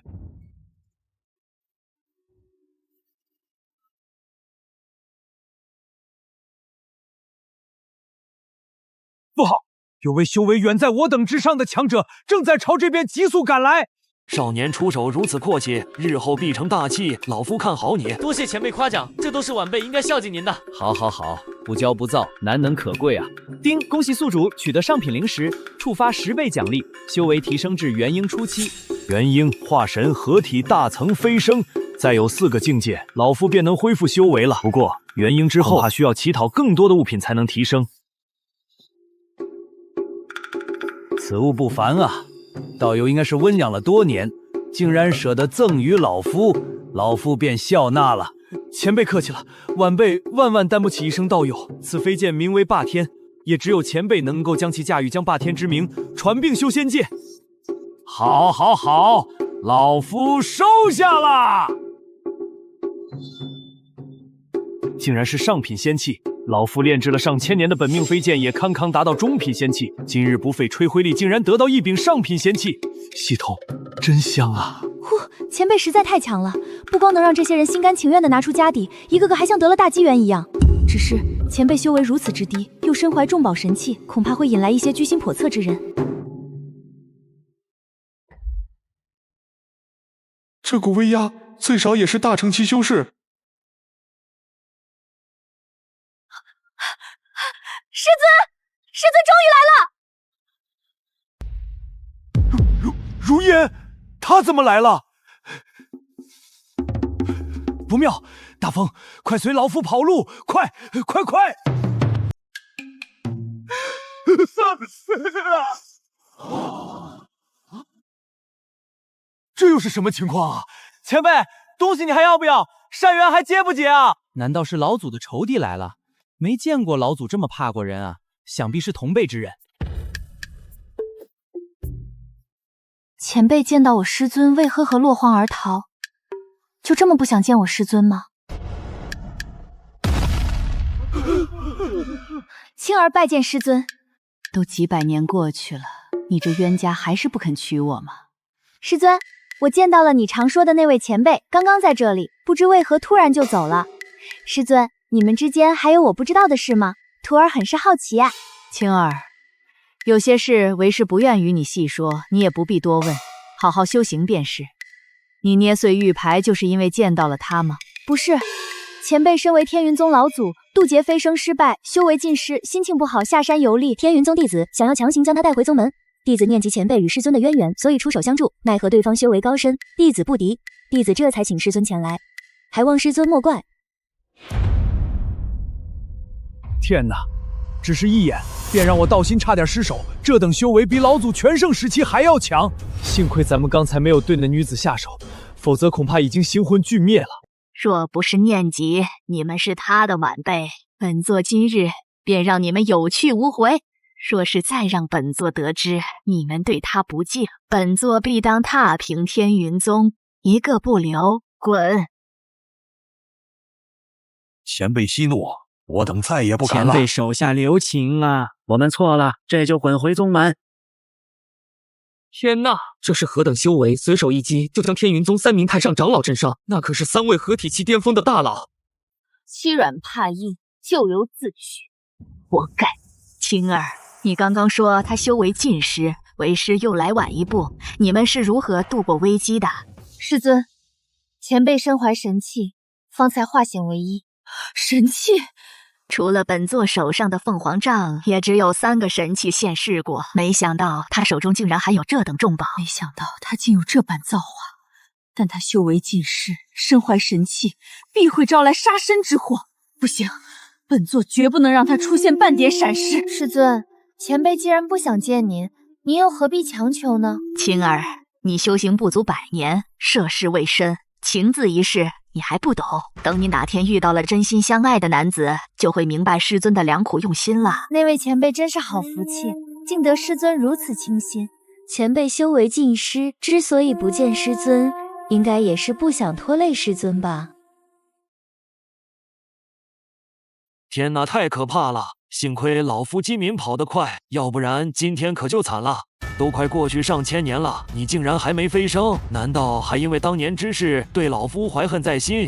不好，有位修为远在我等之上的强者正在朝这边急速赶来。少年出手如此阔气，日后必成大器，老夫看好你。多谢前辈夸奖，这都是晚辈应该孝敬您的。好，不骄不躁，难能可贵啊！丁，恭喜宿主取得上品灵石，触发10倍奖励，修为提升至元婴初期。元婴、化神、合体、大层飞升，再有4个境界，老夫便能恢复修为了。不过元婴之后，怕需要乞讨更多的物品才能提升。此物不凡啊！道友应该是温养了多年，竟然舍得赠与老夫，老夫便笑纳了。前辈客气了，晚辈万万担不起一声道友。此飞剑名为霸天，也只有前辈能够将其驾驭，将霸天之名传并修仙界。好，好，好，老夫收下了。竟然是上品仙器，老夫炼制了上千年的本命飞剑，也堪堪达到中品仙器。今日不费吹灰力，竟然得到一柄上品仙器，系统真香啊！呼，前辈实在太强了，不光能让这些人心甘情愿地拿出家底，一个个还像得了大机缘一样。只是前辈修为如此之低，又身怀重宝神器，恐怕会引来一些居心叵测之人。这股威压最少也是大乘期修士。师尊终于来了！如烟，他怎么来了？不妙，大风，快随老夫跑路！快！这又是什么情况啊？前辈，东西你还要不要？善缘还接不接啊？难道是老祖的仇敌来了？没见过老祖这么怕过人啊，想必是同辈之人。前辈见到我师尊，为何和落荒而逃？就这么不想见我师尊吗？青儿拜见师尊。都几百年过去了，你这冤家还是不肯娶我吗？师尊，我见到了你常说的那位前辈，刚刚在这里，不知为何突然就走了。师尊，你们之间还有我不知道的事吗？徒儿很是好奇啊。青儿，有些事为师不愿与你细说，你也不必多问，好好修行便是。你捏碎玉牌就是因为见到了他吗？不是，前辈身为天云宗老祖，渡劫飞升失败，修为尽失，心情不好，下山游历。天云宗弟子想要强行将他带回宗门，弟子念及前辈与师尊的渊源，所以出手相助，奈何对方修为高深，弟子不敌，弟子这才请师尊前来，还望师尊莫怪。天哪，只是一眼便让我道心差点失手，这等修为比老祖全盛时期还要强。幸亏咱们刚才没有对那女子下手，否则恐怕已经形魂俱灭了。若不是念及你们是他的晚辈，本座今日便让你们有去无回。若是再让本座得知你们对他不敬，本座必当踏平天云宗，一个不留，滚！前辈息怒，我等再也不敢了。前辈手下留情啊，我们错了，这就滚回宗门。天呐，这是何等修为！随手一击就将天云宗3名太上长老震伤，那可是3位合体期巅峰的大佬。欺软怕硬，咎由自取，活该！青儿，你刚刚说他修为尽失，为师又来晚一步，你们是如何度过危机的？师尊，前辈身怀神器，方才化险为夷。神器？除了本座手上的凤凰杖，也只有3个神器现世过。没想到他手中竟然还有这等重宝，没想到他竟有这般造化。但他修为尽失，身怀神器，必会招来杀身之祸。不行，本座绝不能让他出现半点闪失。师尊，前辈既然不想见您，您又何必强求呢？青儿，你修行不足100年，涉世未深，情字一事你还不懂，等你哪天遇到了真心相爱的男子，就会明白师尊的良苦用心了。那位前辈真是好福气，竟得师尊如此倾心。前辈修为尽失，之所以不见师尊，应该也是不想拖累师尊吧。天哪，太可怕了！幸亏老夫机敏跑得快，要不然今天可就惨了。都快过去上千年了，你竟然还没飞升？难道还因为当年之事对老夫怀恨在心？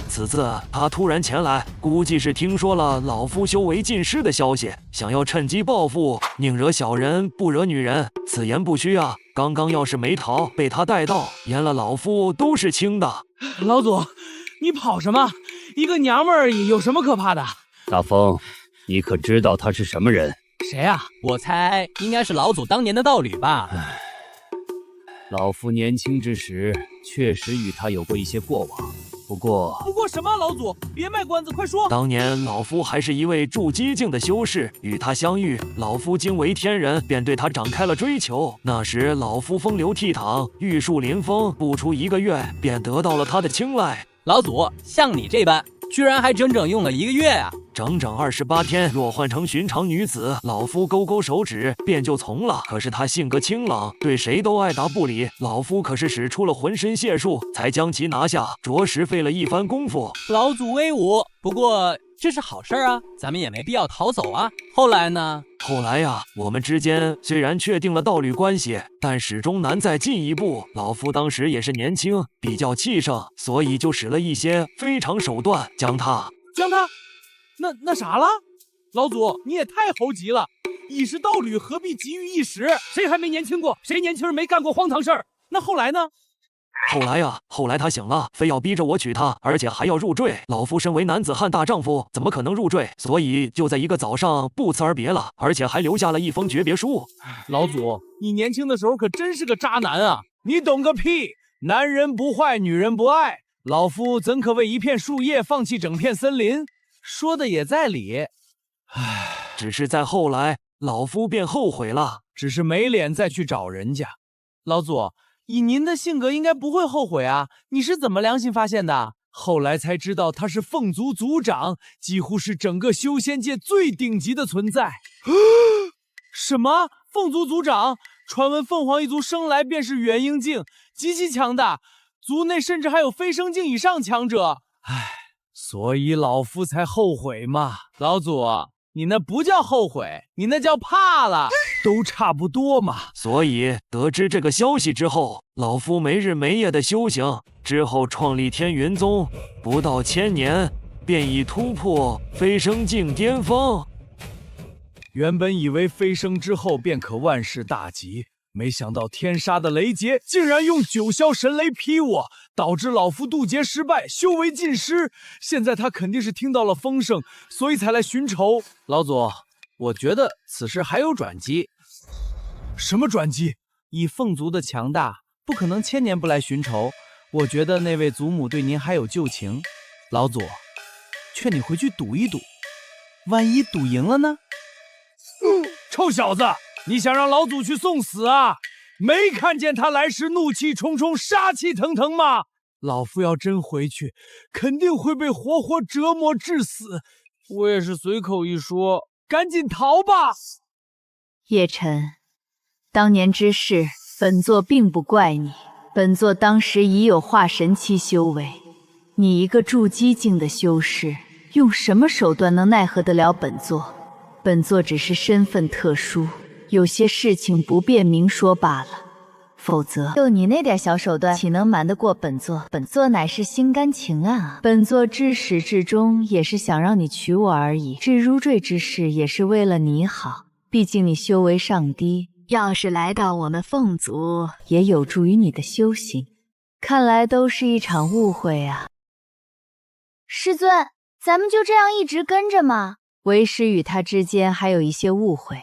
此次他突然前来，估计是听说了老夫修为尽失的消息，想要趁机报复。宁惹小人，不惹女人，此言不虚啊！刚刚要是没逃，被他带到，延了老夫都是轻的。老祖，你跑什么？一个娘们而已，有什么可怕的？大风，你可知道他是什么人？谁啊？我猜应该是老祖当年的道侣吧。老夫年轻之时确实与他有过一些过往，不过什么？老祖，别卖关子，快说！当年老夫还是一位筑基境的修士，与他相遇，老夫惊为天人，便对他展开了追求。那时老夫风流倜傥，玉树临风，不出1个月便得到了他的青睐。老祖，像你这般，居然还整整用了1个月啊！整整28天，若换成寻常女子，老夫勾勾手指便就从了。可是她性格清朗，对谁都爱答不理，老夫可是使出了浑身解数，才将其拿下，着实费了一番功夫。老祖威武，不过这是好事啊，咱们也没必要逃走啊。后来呢？后来呀，我们之间虽然确定了道侣关系，但始终难再进一步。老夫当时也是年轻，比较气盛，所以就使了一些非常手段，将他那啥了？老祖，你也太猴急了！已是道侣，何必急于一时？谁还没年轻过？谁年轻人没干过荒唐事儿？那后来呢？后来他醒了，非要逼着我娶她，而且还要入赘。老夫身为男子汉大丈夫，怎么可能入赘？所以就在一个早上不辞而别了，而且还留下了一封诀别书。老祖，你年轻的时候可真是个渣男啊！你懂个屁！男人不坏，女人不爱。老夫怎可为一片树叶放弃整片森林？说的也在理。只是在后来，老夫便后悔了，只是没脸再去找人家。老祖，以您的性格应该不会后悔啊，你是怎么良心发现的？后来才知道他是凤族族长，几乎是整个修仙界最顶级的存在。什么？凤族族长？传闻凤凰一族生来便是元婴境，极其强大，族内甚至还有飞升境以上强者。所以老夫才后悔嘛。老祖，你那不叫后悔，你那叫怕了，都差不多嘛。所以得知这个消息之后，老夫没日没夜的修行，之后创立天云宗，不到1000年便已突破飞升境巅峰。原本以为飞升之后便可万事大吉，没想到天杀的雷劫竟然用9霄神雷劈我，导致老夫渡劫失败，修为尽失。现在他肯定是听到了风声，所以才来寻仇。老祖，我觉得此事还有转机。什么转机？以凤族的强大，不可能1000年不来寻仇。我觉得那位祖母对您还有旧情。老祖，劝你回去赌一赌，万一赌赢了呢？臭小子，你想让老祖去送死啊？没看见他来时怒气冲冲、杀气腾腾吗？老夫要真回去，肯定会被活活折磨致死。我也是随口一说，赶紧逃吧。叶晨，当年之事，本座并不怪你。本座当时已有化神期修为，你一个筑基境的修士，用什么手段能奈何得了本座？本座只是身份特殊，有些事情不便明说罢了。否则，就你那点小手段，岂能瞒得过本座？本座乃是心甘情愿啊！本座至始至终也是想让你娶我而已。至入赘之事，也是为了你好。毕竟你修为尚低，要是来到我们凤族，也有助于你的修行。看来都是一场误会啊！师尊，咱们就这样一直跟着吗？为师与他之间还有一些误会，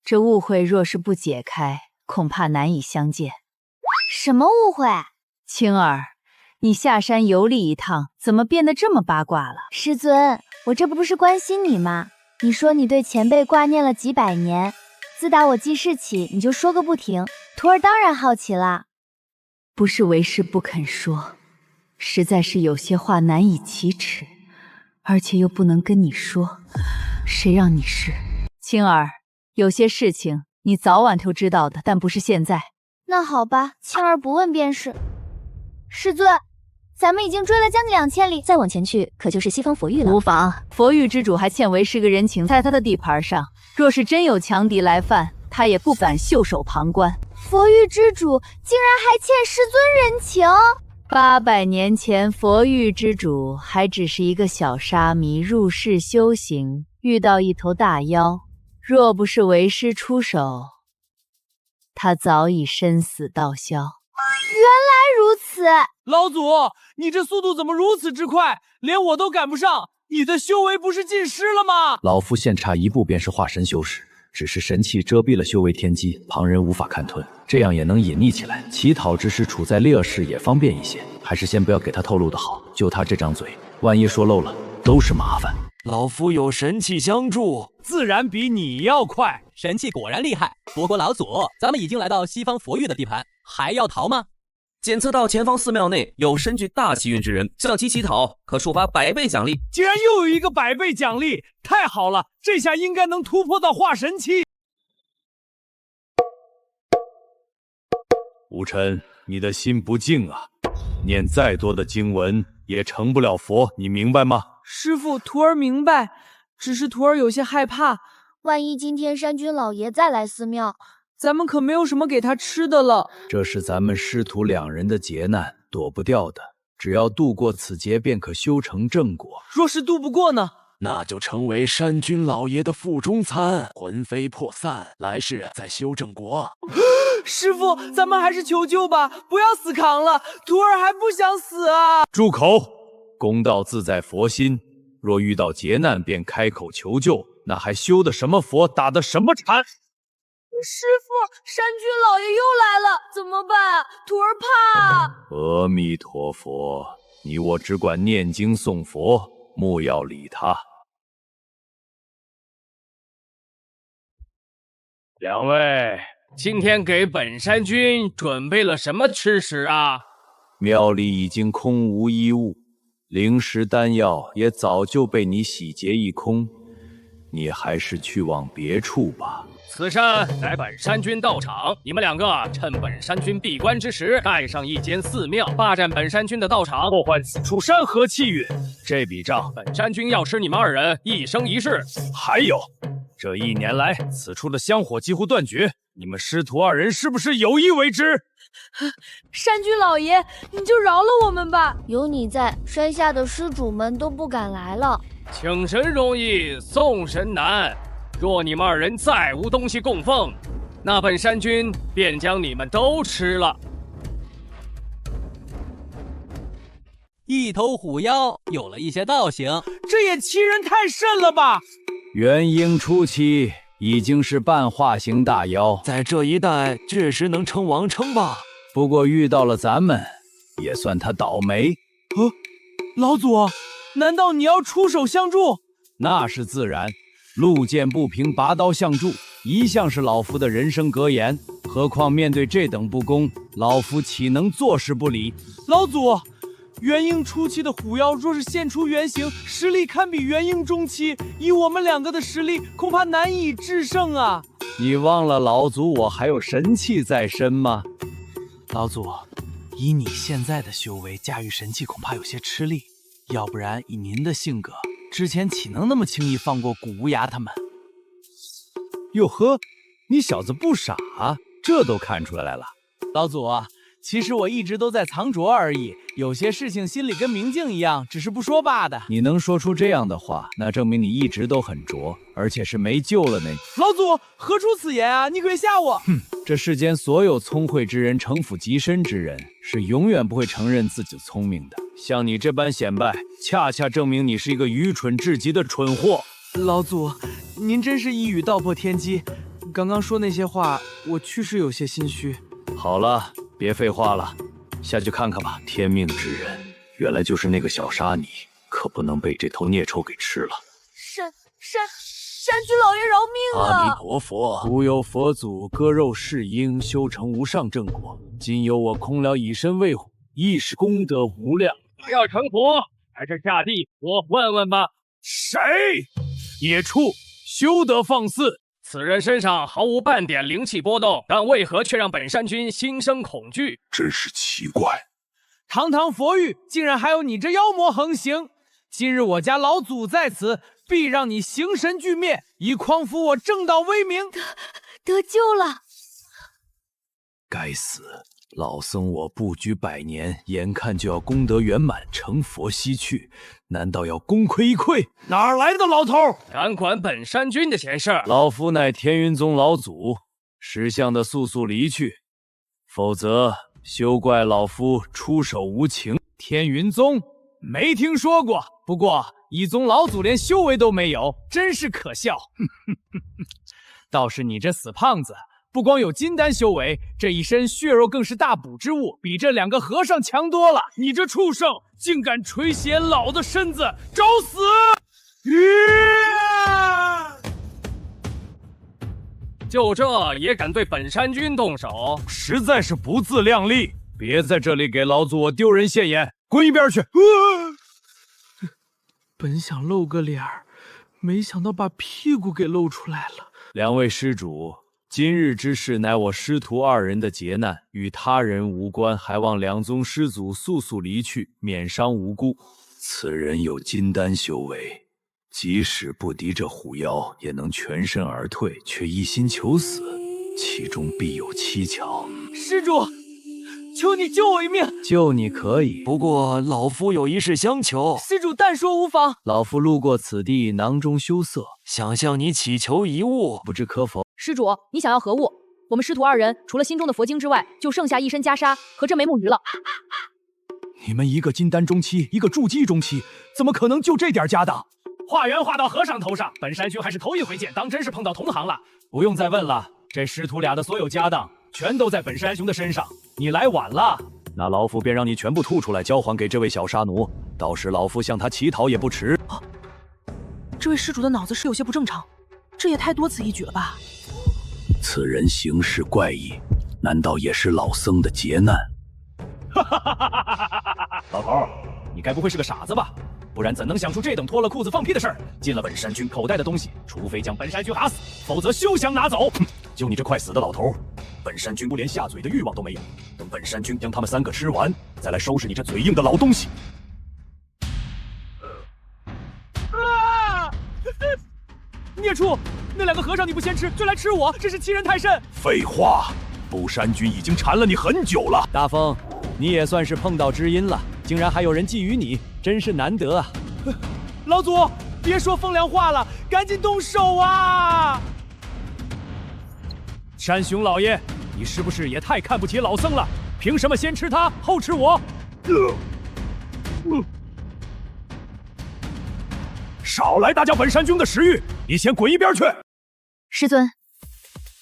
这误会若是不解开，恐怕难以相见。什么误会？青儿，你下山游历一趟，怎么变得这么八卦了？师尊，我这不是关心你吗？你说你对前辈挂念了几百年，自打我记事起，你就说个不停，徒儿当然好奇啦。不是为师不肯说，实在是有些话难以启齿，而且又不能跟你说，谁让你是？青儿，有些事情你早晚都知道的，但不是现在。那好吧，青儿不问便是。师尊，咱们已经追了将近2000里，再往前去可就是西方佛域了。无妨，佛域之主还欠为师个人情，在他的地盘上，若是真有强敌来犯，他也不敢袖手旁观。佛域之主竟然还欠师尊人情！800年前，佛域之主还只是一个小沙弥，入世修行，遇到一头大妖，若不是为师出手，他早已身死道消。原来如此，老祖，你这速度怎么如此之快，连我都赶不上？你的修为不是尽失了吗？老夫现差一步便是化神修士，只是神器遮蔽了修为天机，旁人无法看吞，这样也能隐匿起来。乞讨之时处在劣势也方便一些，还是先不要给他透露的好。就他这张嘴，万一说漏了，都是麻烦。老夫有神器相助，自然比你要快。神器果然厉害。不过老祖，咱们已经来到西方佛域的地盘，还要逃吗？检测到前方寺庙内有身具大气运之人，向其乞讨，可触发100倍奖励。竟然又有一个100倍奖励，太好了！这下应该能突破到化神期。吴尘，你的心不静啊！念再多的经文也成不了佛，你明白吗？师父，徒儿明白，只是徒儿有些害怕，万一今天山君老爷再来寺庙，咱们可没有什么给他吃的了。这是咱们师徒2人的劫难，躲不掉的。只要渡过此劫，便可修成正果。若是渡不过呢？那就成为山君老爷的腹中餐，魂飞魄散，来世再修正果。师父，咱们还是求救吧，不要死扛了，徒儿还不想死啊！住口！公道自在佛心，若遇到劫难便开口求救，那还修的什么佛，打的什么禅？师父，山君老爷又来了，怎么办？徒儿怕。阿弥陀佛，你我只管念经诵佛，莫要理他。两位，今天给本山君准备了什么吃食啊？庙里已经空无一物，灵石丹药也早就被你洗劫一空，你还是去往别处吧。此山乃本山君道场，你们2个趁本山君闭关之时，盖上一间寺庙，霸占本山君的道场，破坏此处山河气运。这笔账，本山君要吃你们2人一生一世。还有，这1年来，此处的香火几乎断绝，你们师徒2人是不是有意为之？山君老爷，你就饶了我们吧！有你在，山下的施主们都不敢来了。请神容易送神难，若你们2人再无东西供奉，那本山君便将你们都吃了。一头虎妖有了一些道行，这也欺人太甚了吧！元婴初期已经是半化形大妖，在这一代确实能称王称霸。不过遇到了咱们，也算他倒霉。老祖，难道你要出手相助？那是自然，路见不平拔刀相助，一向是老夫的人生格言。何况面对这等不公，老夫岂能坐视不理？老祖，元婴初期的虎妖若是现出原形，实力堪比元婴中期，以我们2个的实力，恐怕难以制胜啊！你忘了老祖我还有神器在身吗？老祖，以你现在的修为，驾驭神器恐怕有些吃力。要不然以您的性格，之前岂能那么轻易放过古无涯他们？哟呵，你小子不傻啊，这都看出来了。老祖，其实我一直都在藏拙而已，有些事情心里跟明镜一样，只是不说罢的。你能说出这样的话，那证明你一直都很拙，而且是没救了呢。老祖，何出此言啊？你可别吓我！哼，这世间所有聪慧之人，城府极深之人，是永远不会承认自己聪明的。像你这般显摆，恰恰证明你是一个愚蠢至极的蠢货。老祖，您真是一语道破天机。刚刚说那些话，我确实有些心虚。好了，别废话了，下去看看吧。天命之人，原来就是那个小沙弥，可不能被这头孽畜给吃了。山君老爷饶命啊！阿弥陀佛，古有佛祖割肉噬婴，修成无上正果。今有我空了以身卫虎，亦是功德无量。要成佛，还是下地？我问问吧。谁？孽畜，休得放肆！此人身上毫无半点灵气波动，但为何却让本山君心生恐惧？真是奇怪。堂堂佛域，竟然还有你这妖魔横行！今日我家老祖在此，必让你形神俱灭，以匡扶我正道威名。得救了！该死！老僧我布局100年，眼看就要功德圆满，成佛西去，难道要功亏一篑？哪来的老头？敢管本山君的闲事？老夫乃天云宗老祖，识相的速速离去，否则休怪老夫出手无情。天云宗没听说过，不过一宗老祖连修为都没有，真是可笑。倒是你这死胖子，不光有金丹修为，这一身血肉更是大补之物，比这2个和尚强多了。你这畜生，竟敢垂涎老的身子，找死！就这也敢对本山君动手，实在是不自量力！别在这里给老祖我丢人现眼，滚一边去！本想露个脸儿，没想到把屁股给露出来了。2位施主，今日之事乃我师徒2人的劫难，与他人无关，还望2宗师祖速速离去，免伤无辜。此人有金丹修为，即使不敌这虎妖，也能全身而退，却一心求死，其中必有蹊跷。施主，求你救我一命！救你可以，不过老夫有一事相求。施主但说无妨。老夫路过此地，囊中羞涩，想向你祈求一物，不知可否？施主，你想要何物？我们师徒2人除了心中的佛经之外，就剩下一身袈裟和这枚木鱼了。你们一个金丹中期，一个筑基中期，怎么可能就这点家当？化缘化到和尚头上，本山君还是头一回见，当真是碰到同行了。不用再问了，这师徒俩的所有家当全都在本山兄的身上，你来晚了。那老夫便让你全部吐出来，交还给这位小沙奴，到时老夫向他乞讨也不迟。这位施主的脑子是有些不正常，这也太多此一举了吧？此人行事怪异，难道也是老僧的劫难？老头，你该不会是个傻子吧？不然怎能想出这等脱了裤子放屁的事儿？进了本山君口袋的东西，除非将本山君打死，否则休想拿走。就你这快死的老头，本山君不连下嘴的欲望都没有。等本山君将他们3个吃完，再来收拾你这嘴硬的老东西。孽畜，那2个和尚你不先吃，就来吃我，真是欺人太甚！废话，不山君已经缠了你很久了。大风，你也算是碰到知音了，竟然还有人觊觎你，真是难得啊！老祖，别说风凉话了，赶紧动手啊！山熊老爷，你是不是也太看不起老僧了？凭什么先吃他，后吃我？少来打搅本山君的食欲，你先滚一边去！师尊，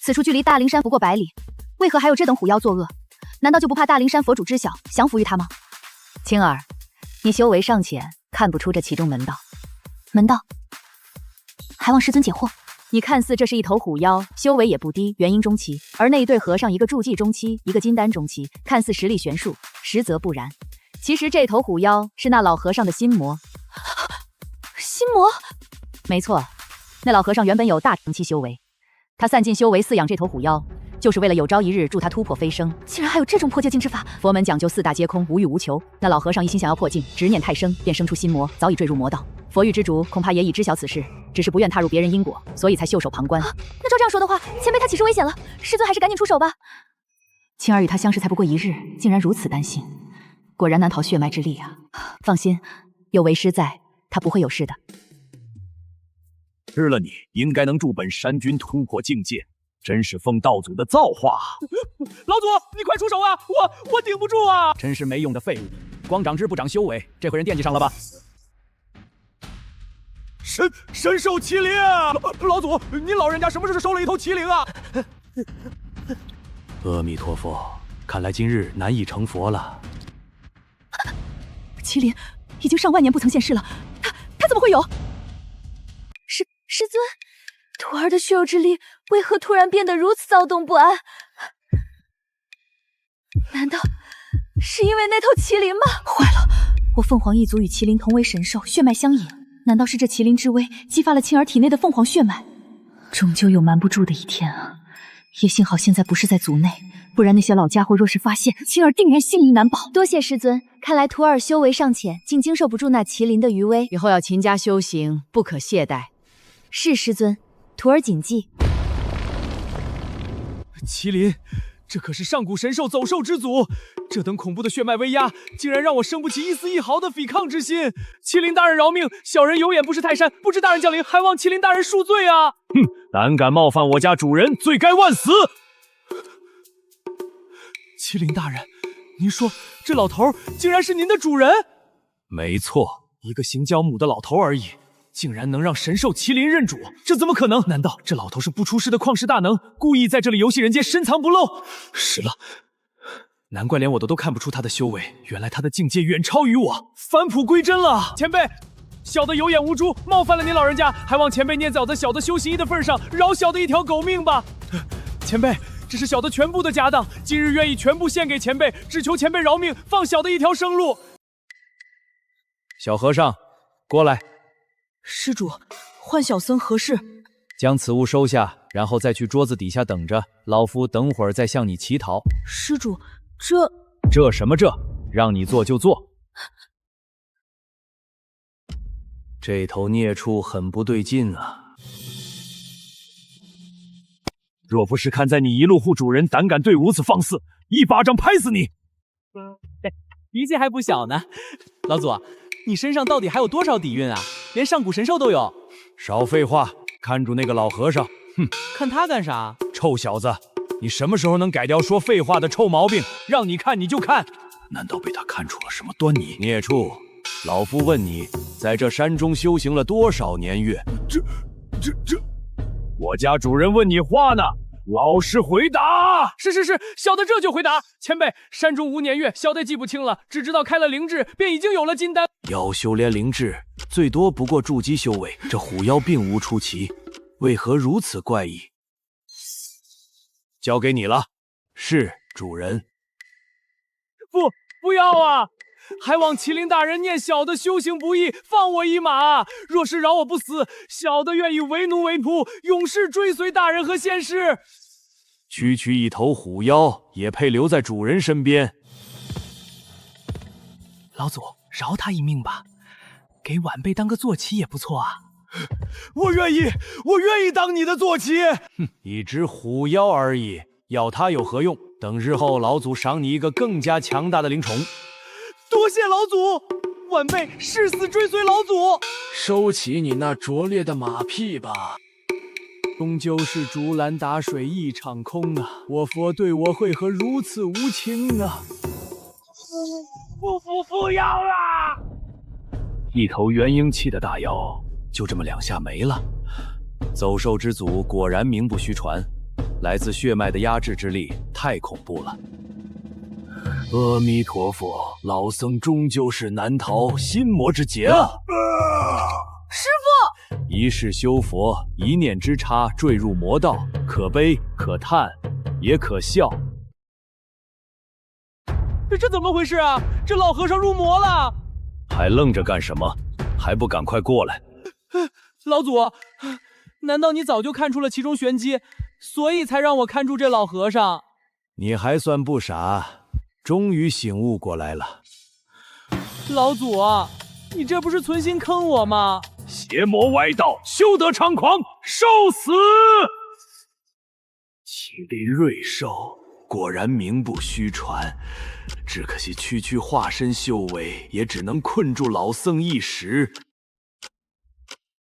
此处距离大灵山不过100里，为何还有这等虎妖作恶？难道就不怕大灵山佛主知晓，降服于他吗？青儿，你修为尚浅，看不出这其中门道。门道？还望师尊解惑。你看似这是一头虎妖，修为也不低，元婴中期，而那一对和尚，一个筑基中期，一个金丹中期，看似实力悬殊，实则不然。其实这头虎妖是那老和尚的心魔。心魔？没错，那老和尚原本有大成期修为，他散尽修为饲养这头虎妖，就是为了有朝一日助他突破飞升。竟然还有这种破戒禁之法！佛门讲究4大皆空，无欲无求。那老和尚一心想要破境，执念太生，便生出心魔，早已坠入魔道。佛域之主恐怕也已知晓此事，只是不愿踏入别人因果，所以才袖手旁观。那照这样说的话，前辈他岂是危险了？师尊还是赶紧出手吧。青儿与他相识才不过1日，竟然如此担心，果然难逃血脉之力啊！放心，有为师在，他不会有事的。吃了你，应该能助本山君突破境界，真是奉道祖的造化。老祖，你快出手啊！我顶不住啊！真是没用的废物，光长知不长修为，这回人惦记上了吧？神兽麒麟啊！老祖，您老人家什么时候收了一头麒麟啊？阿弥陀佛，看来今日难以成佛了。麒麟已经上万年不曾现世了，他怎么会有？师尊，徒儿的血肉之力为何突然变得如此躁动不安？难道是因为那头麒麟吗？坏了，我凤凰一族与麒麟同为神兽，血脉相引。难道是这麒麟之威激发了青儿体内的凤凰血脉？终究有瞒不住的一天啊！也幸好现在不是在族内，不然那些老家伙若是发现，青儿定然性命难保。多谢师尊，看来徒儿修为尚浅，竟经受不住那麒麟的余威。以后要勤加修行，不可懈怠。是师尊，徒儿谨记。麒麟，这可是上古神兽，走兽之祖，这等恐怖的血脉威压，竟然让我生不起一丝一毫的抵抗之心。麒麟大人饶命，小人有眼不识泰山，不知大人降临，还望麒麟大人恕罪啊！哼，胆敢冒犯我家主人，罪该万死！麒麟大人，您说这老头竟然是您的主人？没错，一个行脚母的老头而已，竟然能让神兽麒麟认主，这怎么可能？难道这老头是不出世的旷世大能，故意在这里游戏人间深藏不露？是了，难怪连我都看不出他的修为，原来他的境界远超于我，返璞归真了。前辈，小的有眼无珠，冒犯了您老人家，还望前辈念在我的小的修行义的份上，饶小的一条狗命吧。前辈，这是小的全部的家当，今日愿意全部献给前辈，只求前辈饶命，放小的一条生路。小和尚，过来。施主，唤小僧何事？将此物收下，然后再去桌子底下等着，老夫等会儿再向你乞讨。施主，这什么这？让你做就做。这头孽畜很不对劲啊！若不是看在你一路护主人，胆敢对如此放肆，一巴掌拍死你！脾气还不小呢。老祖，你身上到底还有多少底蕴啊？连上古神兽都有。少废话，看住那个老和尚。哼，看他干啥？臭小子，你什么时候能改掉说废话的臭毛病？让你看你就看。难道被他看出了什么端倪？孽畜，老夫问你，在这山中修行了多少年月？这，我家主人问你话呢，老实回答。是，小的这就回答。前辈，山中无年月，小的记不清了，只知道开了灵智，便已经有了金丹。要修炼灵智，最多不过筑基修为，这虎妖并无出奇，为何如此怪异？交给你了。是，主人。不要啊！还望麒麟大人念小的修行不易，放我一马。若是饶我不死，小的愿意为奴为仆，永世追随大人和仙师。区区一头虎妖，也配留在主人身边？老祖，饶他一命吧，给晚辈当个坐骑也不错啊。我愿意当你的坐骑。哼，一只虎妖而已，要它有何用？等日后老祖赏你一个更加强大的灵宠。多谢老祖，晚辈誓死追随老祖。收起你那拙劣的马屁吧。终究是竹篮打水一场空啊！我佛对我为何如此无情啊？不要啊！一头元婴期的大妖，就这么2下没了。走兽之祖果然名不虚传，来自血脉的压制之力太恐怖了。阿弥陀佛，老僧终究是难逃心魔之劫啊！师父，一世修佛，一念之差坠入魔道，可悲可叹也可笑。这怎么回事啊？这老和尚入魔了！还愣着干什么？还不赶快过来！老祖，难道你早就看出了其中玄机，所以才让我看住这老和尚？你还算不傻，终于醒悟过来了。老祖，你这不是存心坑我吗？邪魔歪道，休得猖狂，受死！麒麟瑞兽果然名不虚传，只可惜区区化身修为，也只能困住老僧一时。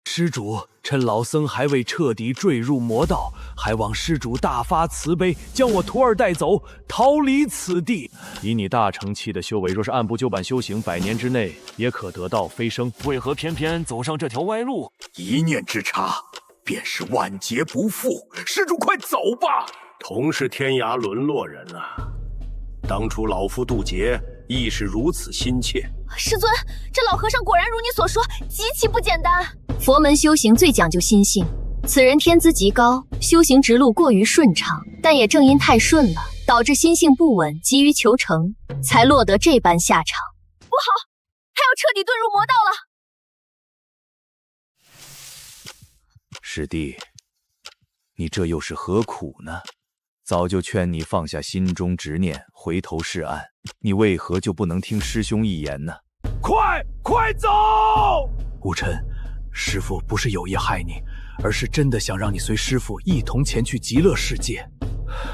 施主，趁老僧还未彻底坠入魔道，还望施主大发慈悲，将我徒儿带走，逃离此地。以你大成期的修为，若是按部就班修行，100年之内也可得道飞升，为何偏偏走上这条歪路？一念之差，便是万劫不复。施主，快走吧！同是天涯沦落人啊，当初老夫渡劫亦是如此心切。师尊，这老和尚果然如你所说，极其不简单。佛门修行最讲究心性，此人天资极高，修行之路过于顺畅，但也正因太顺了，导致心性不稳，急于求成，才落得这般下场。不好，他要彻底遁入魔道了。师弟，你这又是何苦呢？早就劝你放下心中执念，回头是岸，你为何就不能听师兄一言呢？快走！无尘，师父不是有意害你，而是真的想让你随师父一同前去极乐世界。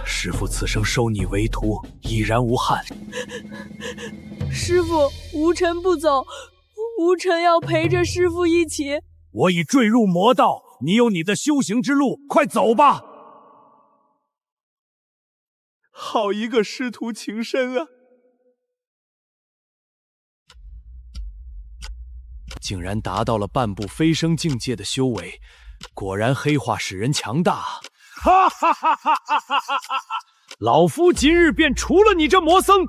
师父此生收你为徒，已然无憾。师父，无尘不走，无尘要陪着师父一起。我已坠入魔道，你有你的修行之路，快走吧！好一个师徒情深啊！竟然达到了半步飞升境界的修为，果然黑化使人强大啊！哈哈哈哈哈哈哈哈！老夫今日便除了你这魔僧！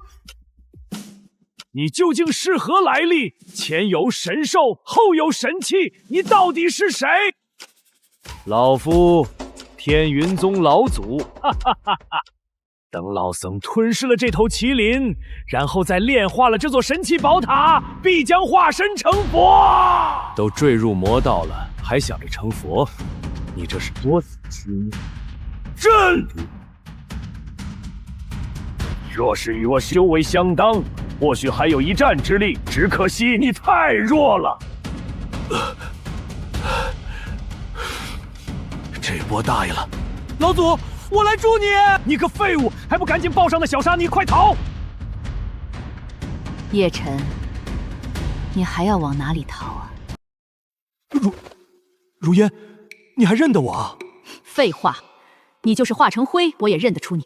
你究竟是何来历？前有神兽，后有神器，你到底是谁？老夫天云宗老祖，哈哈哈哈！等老僧吞噬了这头麒麟，然后再炼化了这座神器宝塔，必将化身成佛。都坠入魔道了，还想着成佛？你这是多此失念！朕若是与我修为相当，或许还有一战之力，只可惜你太弱了。这波大意了，老祖，我来助你！你个废物，还不赶紧抱上那小沙弥，快逃！叶晨，你还要往哪里逃啊？如烟，你还认得我啊？废话，你就是化成灰，我也认得出你。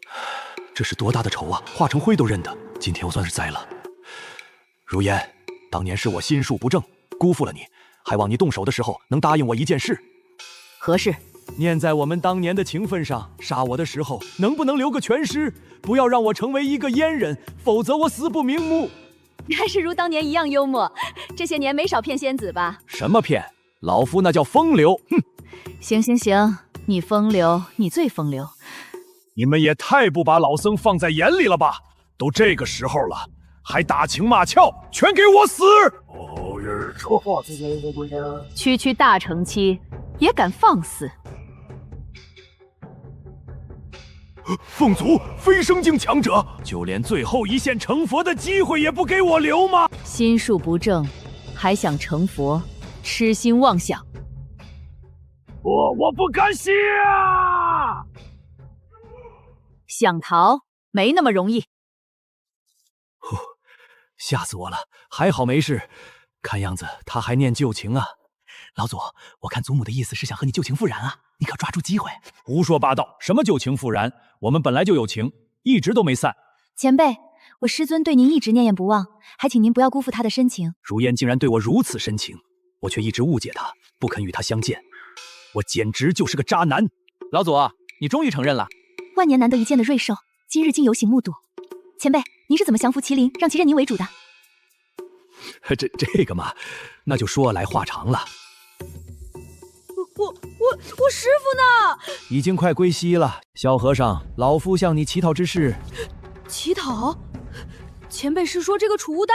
这是多大的仇啊！化成灰都认得，今天我算是栽了。如烟，当年是我心术不正，辜负了你，还望你动手的时候能答应我一件事。何事？念在我们当年的情分上，杀我的时候能不能留个全尸？不要让我成为一个阉人，否则我死不瞑目。还是如当年一样幽默，这些年没少骗仙子吧？什么骗？老夫那叫风流。哼！行行行，你风流，你最风流。你们也太不把老僧放在眼里了吧！都这个时候了，还打情骂俏，全给我死！区区大成期也敢放肆？凤族飞升境强者，就连最后一线成佛的机会也不给我留吗？心术不正，还想成佛，痴心妄想！我不敢下！想逃没那么容易。吓死我了！还好没事，看样子他还念旧情啊。老祖，我看祖母的意思是想和你旧情复燃啊，你可抓住机会。胡说八道！什么旧情复燃？我们本来就有情，一直都没散。前辈，我师尊对您一直念念不忘，还请您不要辜负他的深情。如烟竟然对我如此深情，我却一直误解他，不肯与他相见。我简直就是个渣男！老祖，你终于承认了。万年难得一见的瑞兽，今日竟有幸目睹。前辈，您是怎么降服麒麟，让其认您为主的？这个嘛，那就说来话长了。我师傅呢？已经快归西了。小和尚，老夫向你乞讨之事。乞讨？前辈是说这个储物袋？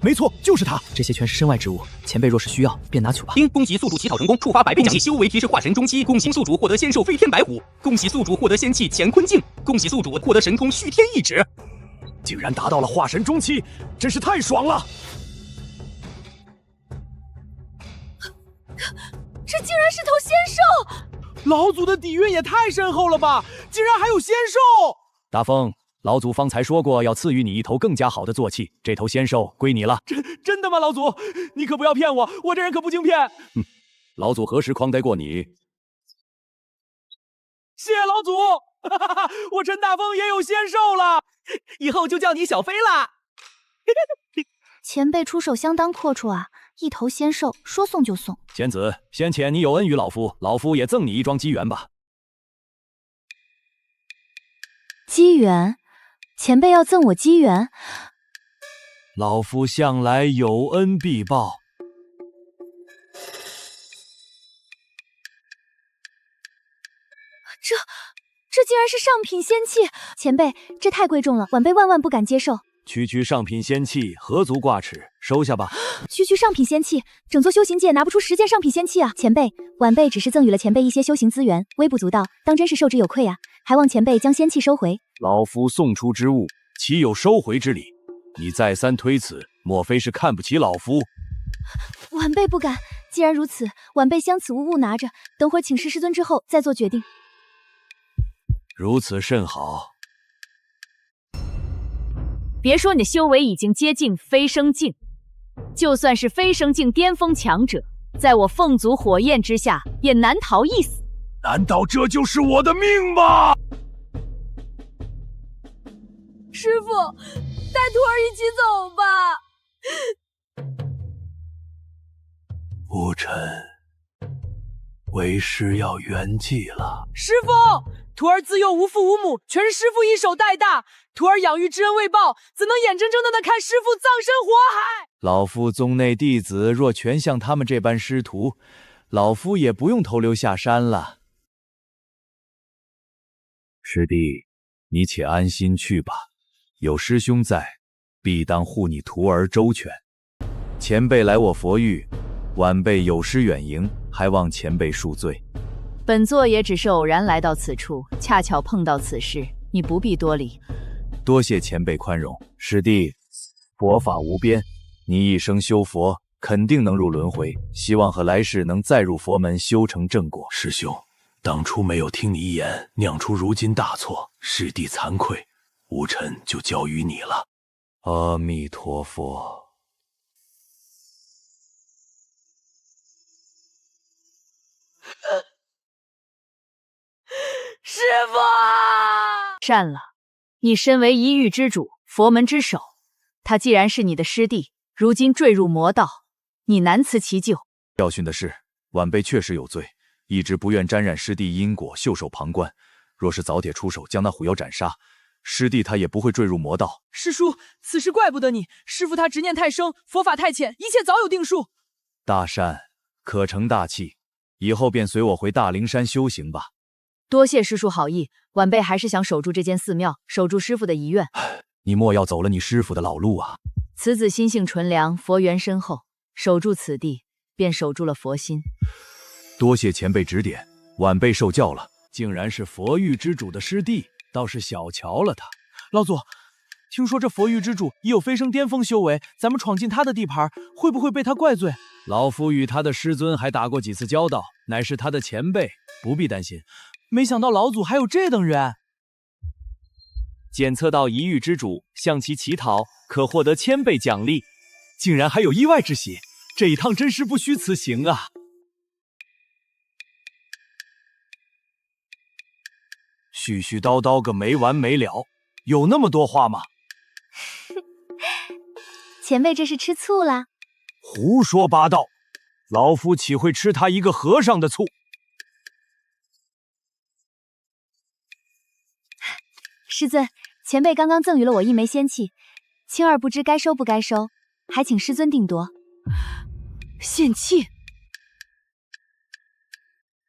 没错，就是他。这些全是身外之物，前辈若是需要，便拿取吧。恭喜宿主乞讨成功，触发100倍奖励，修为提示化神中期。恭喜宿主获得仙兽飞天白虎，恭喜宿主获得仙器乾坤镜，恭喜宿主获得神通虚天一指。竟然达到了化神中期，真是太爽了！这竟然是头仙兽！老祖的底蕴也太深厚了吧！竟然还有仙兽！大风，老祖方才说过要赐予你一头更加好的坐骑，这头仙兽归你了。真的吗，老祖？你可不要骗我，我这人可不经骗。哼，老祖何时诓待过你？谢老祖，我陈大风也有仙兽了，以后就叫你小飞啦。前辈出手相当阔绰啊，一头仙兽说送就送。仙子，先前你有恩于老夫，老夫也赠你一桩机缘吧。机缘？前辈要赠我机缘？老夫向来有恩必报。这竟然是上品仙器！前辈，这太贵重了，晚辈万万不敢接受。区上品仙器，何足挂齿，收下吧。区上品仙器，整座修行界拿不出10件上品仙器啊！前辈，晚辈只是赠予了前辈一些修行资源，微不足道，当真是受之有愧啊！还望前辈将仙器收回。老夫送出之物，岂有收回之理？你再三推辞，莫非是看不起老夫？晚辈不敢。既然如此，晚辈将此物物拿着，等会请示师尊之后再做决定。如此甚好。别说你的修为已经接近飞升境，就算是飞升境巅峰强者，在我凤族火焰之下，也难逃一死。难道这就是我的命吗？师傅，带徒儿一起走吧。无尘，为师要圆寂了。师傅，徒儿自幼无父无母，全是师傅一手带大，徒儿养育之恩未报，怎能眼睁睁的看师傅葬身火海？老夫宗内弟子若全像他们这般师徒，老夫也不用投流下山了。师弟，你且安心去吧，有师兄在，必当护你徒儿周全。前辈来我佛域，晚辈有失远迎，还望前辈恕罪。本座也只是偶然来到此处，恰巧碰到此事，你不必多礼。多谢前辈宽容。师弟，佛法无边，你一生修佛，肯定能入轮回，希望和来世能再入佛门修成正果。师兄，当初没有听你一言，酿出如今大错，师弟惭愧，无尘就交于你了。阿弥陀佛。师傅啊！善了，你身为一域之主，佛门之首，他既然是你的师弟，如今坠入魔道，你难辞其咎。教训的是，晚辈确实有罪，一直不愿沾染师弟因果，袖手旁观。若是早点出手将那虎妖斩杀，师弟他也不会坠入魔道。师叔，此事怪不得你，师父他执念太深，佛法太浅，一切早有定数。大善，可成大器，以后便随我回大灵山修行吧。多谢师叔好意，晚辈还是想守住这间寺庙，守住师父的遗愿。你莫要走了你师父的老路啊！此子心性纯良，佛缘深厚，守住此地，便守住了佛心。多谢前辈指点，晚辈受教了。竟然是佛域之主的师弟，倒是小瞧了他。老祖，听说这佛域之主已有飞升巅峰修为，咱们闯进他的地盘，会不会被他怪罪？老夫与他的师尊还打过几次交道，乃是他的前辈，不必担心。没想到老祖还有这等人。检测到一域之主，向其乞讨，可获得1000倍奖励。竟然还有意外之喜，这一趟真是不虚此行啊！絮絮叨叨个没完没了，有那么多话吗？前辈这是吃醋啦？胡说八道，老夫岂会吃他一个和尚的醋？师尊，前辈刚刚赠予了我一枚仙器，青儿不知该收不该收，还请师尊定夺。仙器，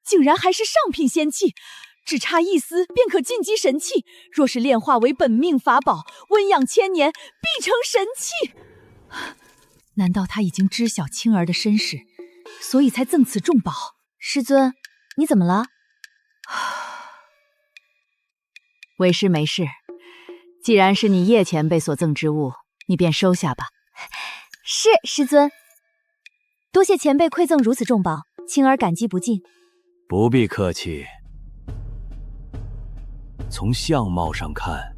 竟然还是上品仙器，只差一丝便可晋级神器。若是炼化为本命法宝，温养千年，必成神器。难道他已经知晓青儿的身世，所以才赠此重宝？师尊，你怎么了？为师没事，既然是你叶前辈所赠之物，你便收下吧。是，师尊。多谢前辈馈赠如此重宝，青儿感激不尽。不必客气。从相貌上看，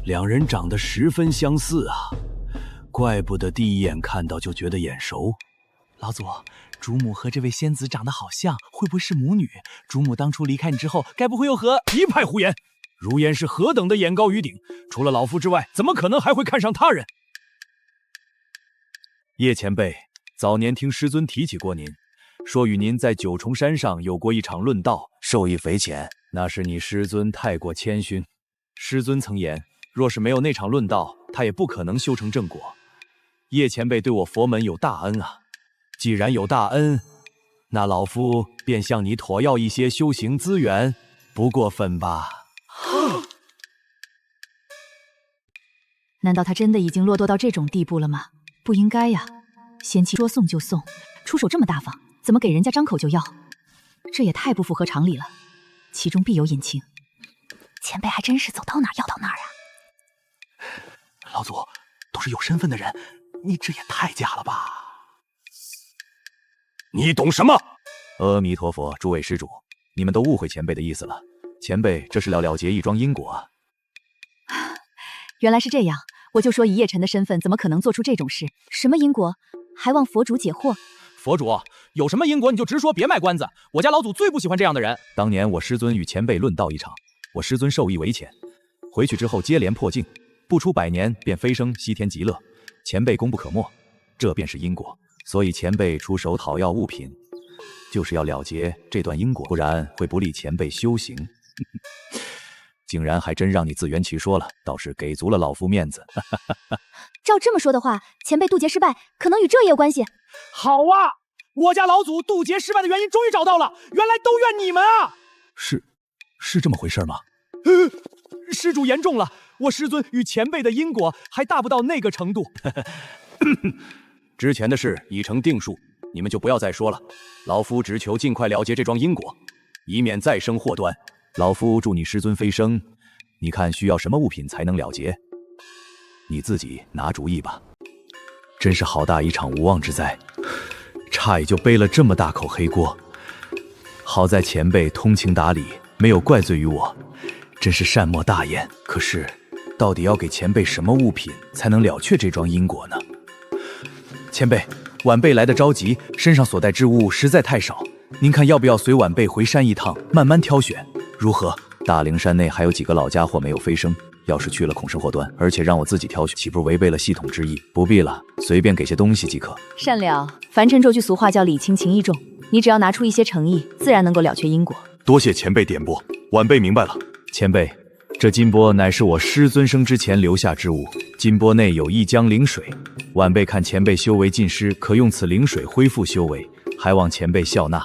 两人长得十分相似啊，怪不得第一眼看到就觉得眼熟。老祖，主母和这位仙子长得好像，会不会是母女？主母当初离开你之后，该不会又和……一派胡言！如烟是何等的眼高于顶，除了老夫之外，怎么可能还会看上他人？叶前辈，早年听师尊提起过您，说与您在九重山上有过一场论道，受益匪浅。那是你师尊太过谦逊。师尊曾言，若是没有那场论道，他也不可能修成正果。叶前辈对我佛门有大恩啊，既然有大恩，那老夫便向你讨要一些修行资源，不过分吧？难道他真的已经落堕到这种地步了吗？不应该呀，仙器说送就送，出手这么大方，怎么给人家张口就要？这也太不符合常理了，其中必有隐情。前辈还真是走到哪儿要到哪儿啊！老祖，都是有身份的人，你这也太假了吧？你懂什么？阿弥陀佛，诸位施主，你们都误会前辈的意思了。前辈这是了结一桩因果啊。原来是这样，我就说以叶晨的身份怎么可能做出这种事？什么因果？还望佛主解惑。佛主，有什么因果你就直说，别卖关子。我家老祖最不喜欢这样的人。当年我师尊与前辈论道一场，我师尊受益匪浅，回去之后接连破境，不出100年便飞升西天极乐，前辈功不可没，这便是因果。所以前辈出手讨要物品，就是要了结这段因果，不然会不利前辈修行。竟然还真让你自圆其说了，倒是给足了老夫面子。照这么说的话，前辈渡劫失败，可能与这也有关系。好啊，我家老祖渡劫失败的原因终于找到了，原来都怨你们啊！是这么回事吗？施主言重了，我师尊与前辈的因果还大不到那个程度。之前的事已成定数，你们就不要再说了。老夫只求尽快了结这桩因果，以免再生祸端。老夫祝你师尊飞升，你看需要什么物品才能了结？你自己拿主意吧。真是好大一场无妄之灾，差也就背了这么大口黑锅。好在前辈通情达理，没有怪罪于我，真是善莫大焉。可是，到底要给前辈什么物品才能了却这桩因果呢？前辈，晚辈来得着急，身上所带之物实在太少，您看要不要随晚辈回山一趟，慢慢挑选，如何？大灵山内还有几个老家伙没有飞升，要是去了恐生祸端，而且让我自己挑选，岂不是违背了系统之意？不必了，随便给些东西即可。善了，凡尘这句俗话叫礼轻情意重，你只要拿出一些诚意，自然能够了却因果。多谢前辈点拨，晚辈明白了。前辈，这金钵乃是我师尊生之前留下之物，金钵内有一江灵水，晚辈看前辈修为尽失，可用此灵水恢复修为，还望前辈笑纳。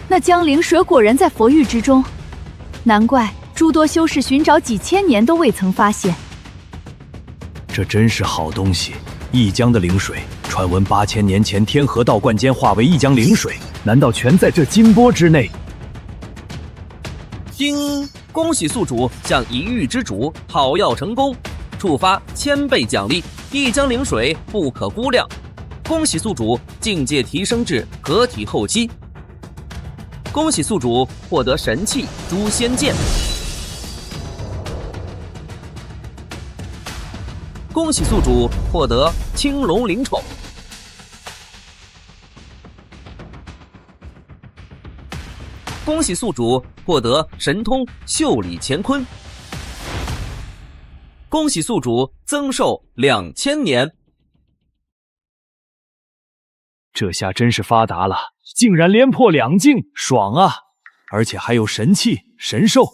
那江灵水果然在佛域之中，难怪诸多修士寻找几千年都未曾发现。这真是好东西，一江的灵水，传闻8000年前天河道观间化为一江灵水，难道全在这金钵之内？叮！恭喜宿主向一域之主讨要成功，触发1000倍奖励，一江灵水不可估量。恭喜宿主境界提升至合体后期。恭喜宿主获得神器诛仙剑。恭喜宿主获得青龙灵宠。恭喜宿主获得神通袖里乾坤。恭喜宿主增寿2000年。这下真是发达了，竟然连破2境，爽啊！而且还有神器、神兽，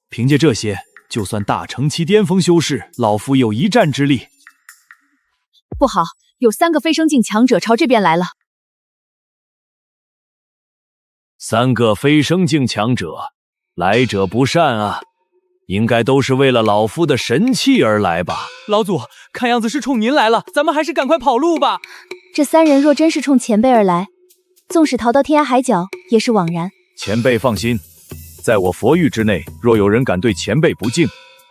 凭借这些，就算大成期巅峰修士，老夫有一战之力。不好，有3个飞升境强者朝这边来了。3个飞升境强者，来者不善啊！应该都是为了老夫的神器而来吧？老祖，看样子是冲您来了，咱们还是赶快跑路吧。这3人若真是冲前辈而来，纵使逃到天涯海角，也是枉然。前辈放心，在我佛域之内，若有人敢对前辈不敬，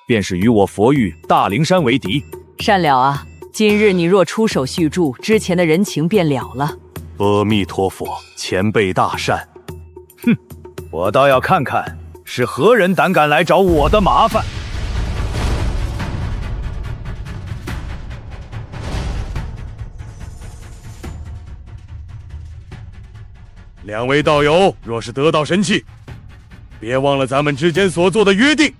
便是与我佛域大灵山为敌。善了啊，今日你若出手续住，之前的人情便了了。阿弥陀佛，前辈大善。哼，我倒要看看是何人胆敢来找我的麻烦。2位道友，若是得到神器，别忘了咱们之间所做的约定。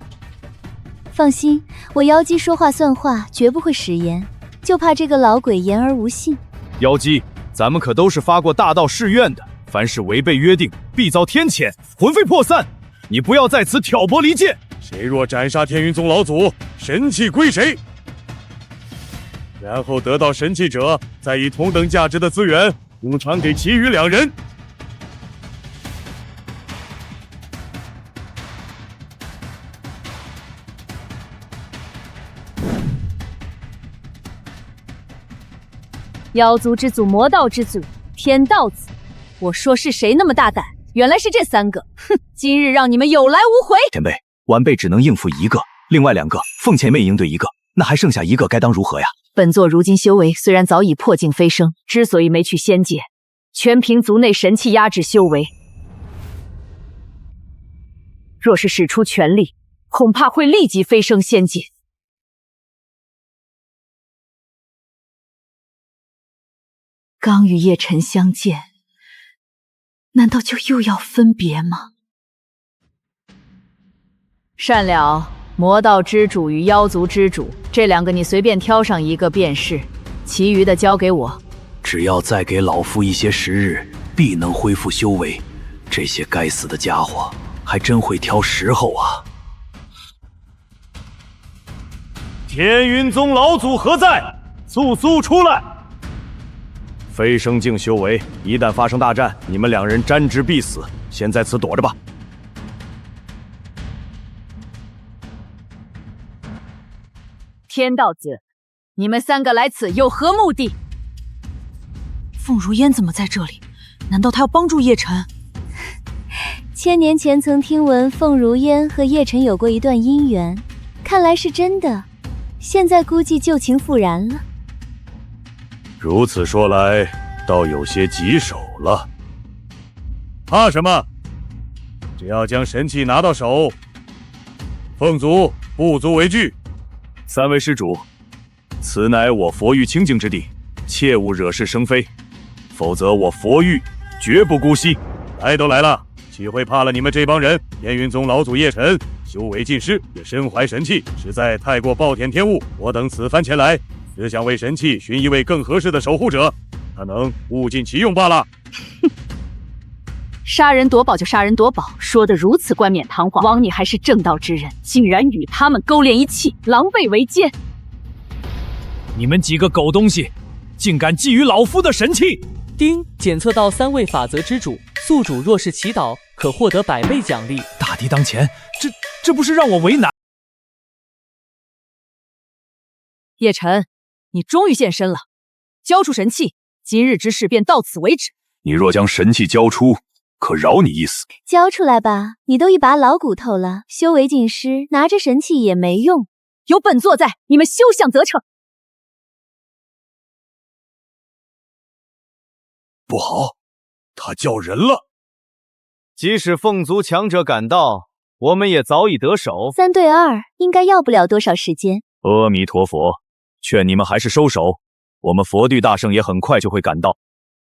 放心，我妖姬说话算话，绝不会食言，就怕这个老鬼言而无信。妖姬，咱们可都是发过大道誓愿的，凡是违背约定，必遭天谴，魂飞魄散。你不要在此挑拨离间。谁若斩杀天云宗老祖，神器归谁？然后得到神器者，再以同等价值的资源补偿给其余2人。妖族之祖，魔道之祖，天道子，我说是谁那么大胆？原来是这3个！哼，今日让你们有来无回。前辈，晚辈只能应付1个，另外2个奉前辈应对1个，那还剩下1个，该当如何呀？本座如今修为虽然早已破境飞升，之所以没去仙界，全凭族内神器压制修为。若是使出全力，恐怕会立即飞升仙界。刚与叶辰相见，难道就又要分别吗？善了，魔道之主与妖族之主，这两个你随便挑上一个便是，其余的交给我。只要再给老夫一些时日，必能恢复修为。这些该死的家伙还真会挑时候啊！天云宗老祖何在？速速出来！飞升境修为，一旦发生大战，你们两人沾之必死。先在此躲着吧。天道子，你们三个来此有何目的？凤如烟怎么在这里？难道她要帮助叶晨？千年前曾听闻凤如烟和叶晨有过一段姻缘，看来是真的。现在估计旧情复燃了。如此说来，倒有些棘手了。怕什么？只要将神器拿到手，凤族不足为惧。三位施主，此乃我佛域清净之地，切勿惹是生非，否则我佛域绝不姑息。来都来了，岂会怕了你们这帮人？天云宗老祖叶晨修为尽失，也身怀神器，实在太过暴殄天物。我等此番前来，只想为神器寻一位更合适的守护者，他能物尽其用罢了。杀人夺宝就杀人夺宝，说得如此冠冕堂皇，枉你还是正道之人，竟然与他们勾连一气，狼狈为奸！你们几个狗东西，竟敢觊觎老夫的神器！丁检测到3位法则之主，宿主若是祈祷，可获得100倍奖励。大敌当前，这不是让我为难？叶晨，你终于现身了，交出神器，今日之事便到此为止。你若将神器交出，可饶你一死。交出来吧，你都一把老骨头了，修为尽失，拿着神器也没用。有本座在，你们休想得逞！不好，他叫人了。即使凤族强者赶到，我们也早已得手。3对2，应该要不了多少时间。阿弥陀佛，劝你们还是收手，我们佛律大圣也很快就会赶到。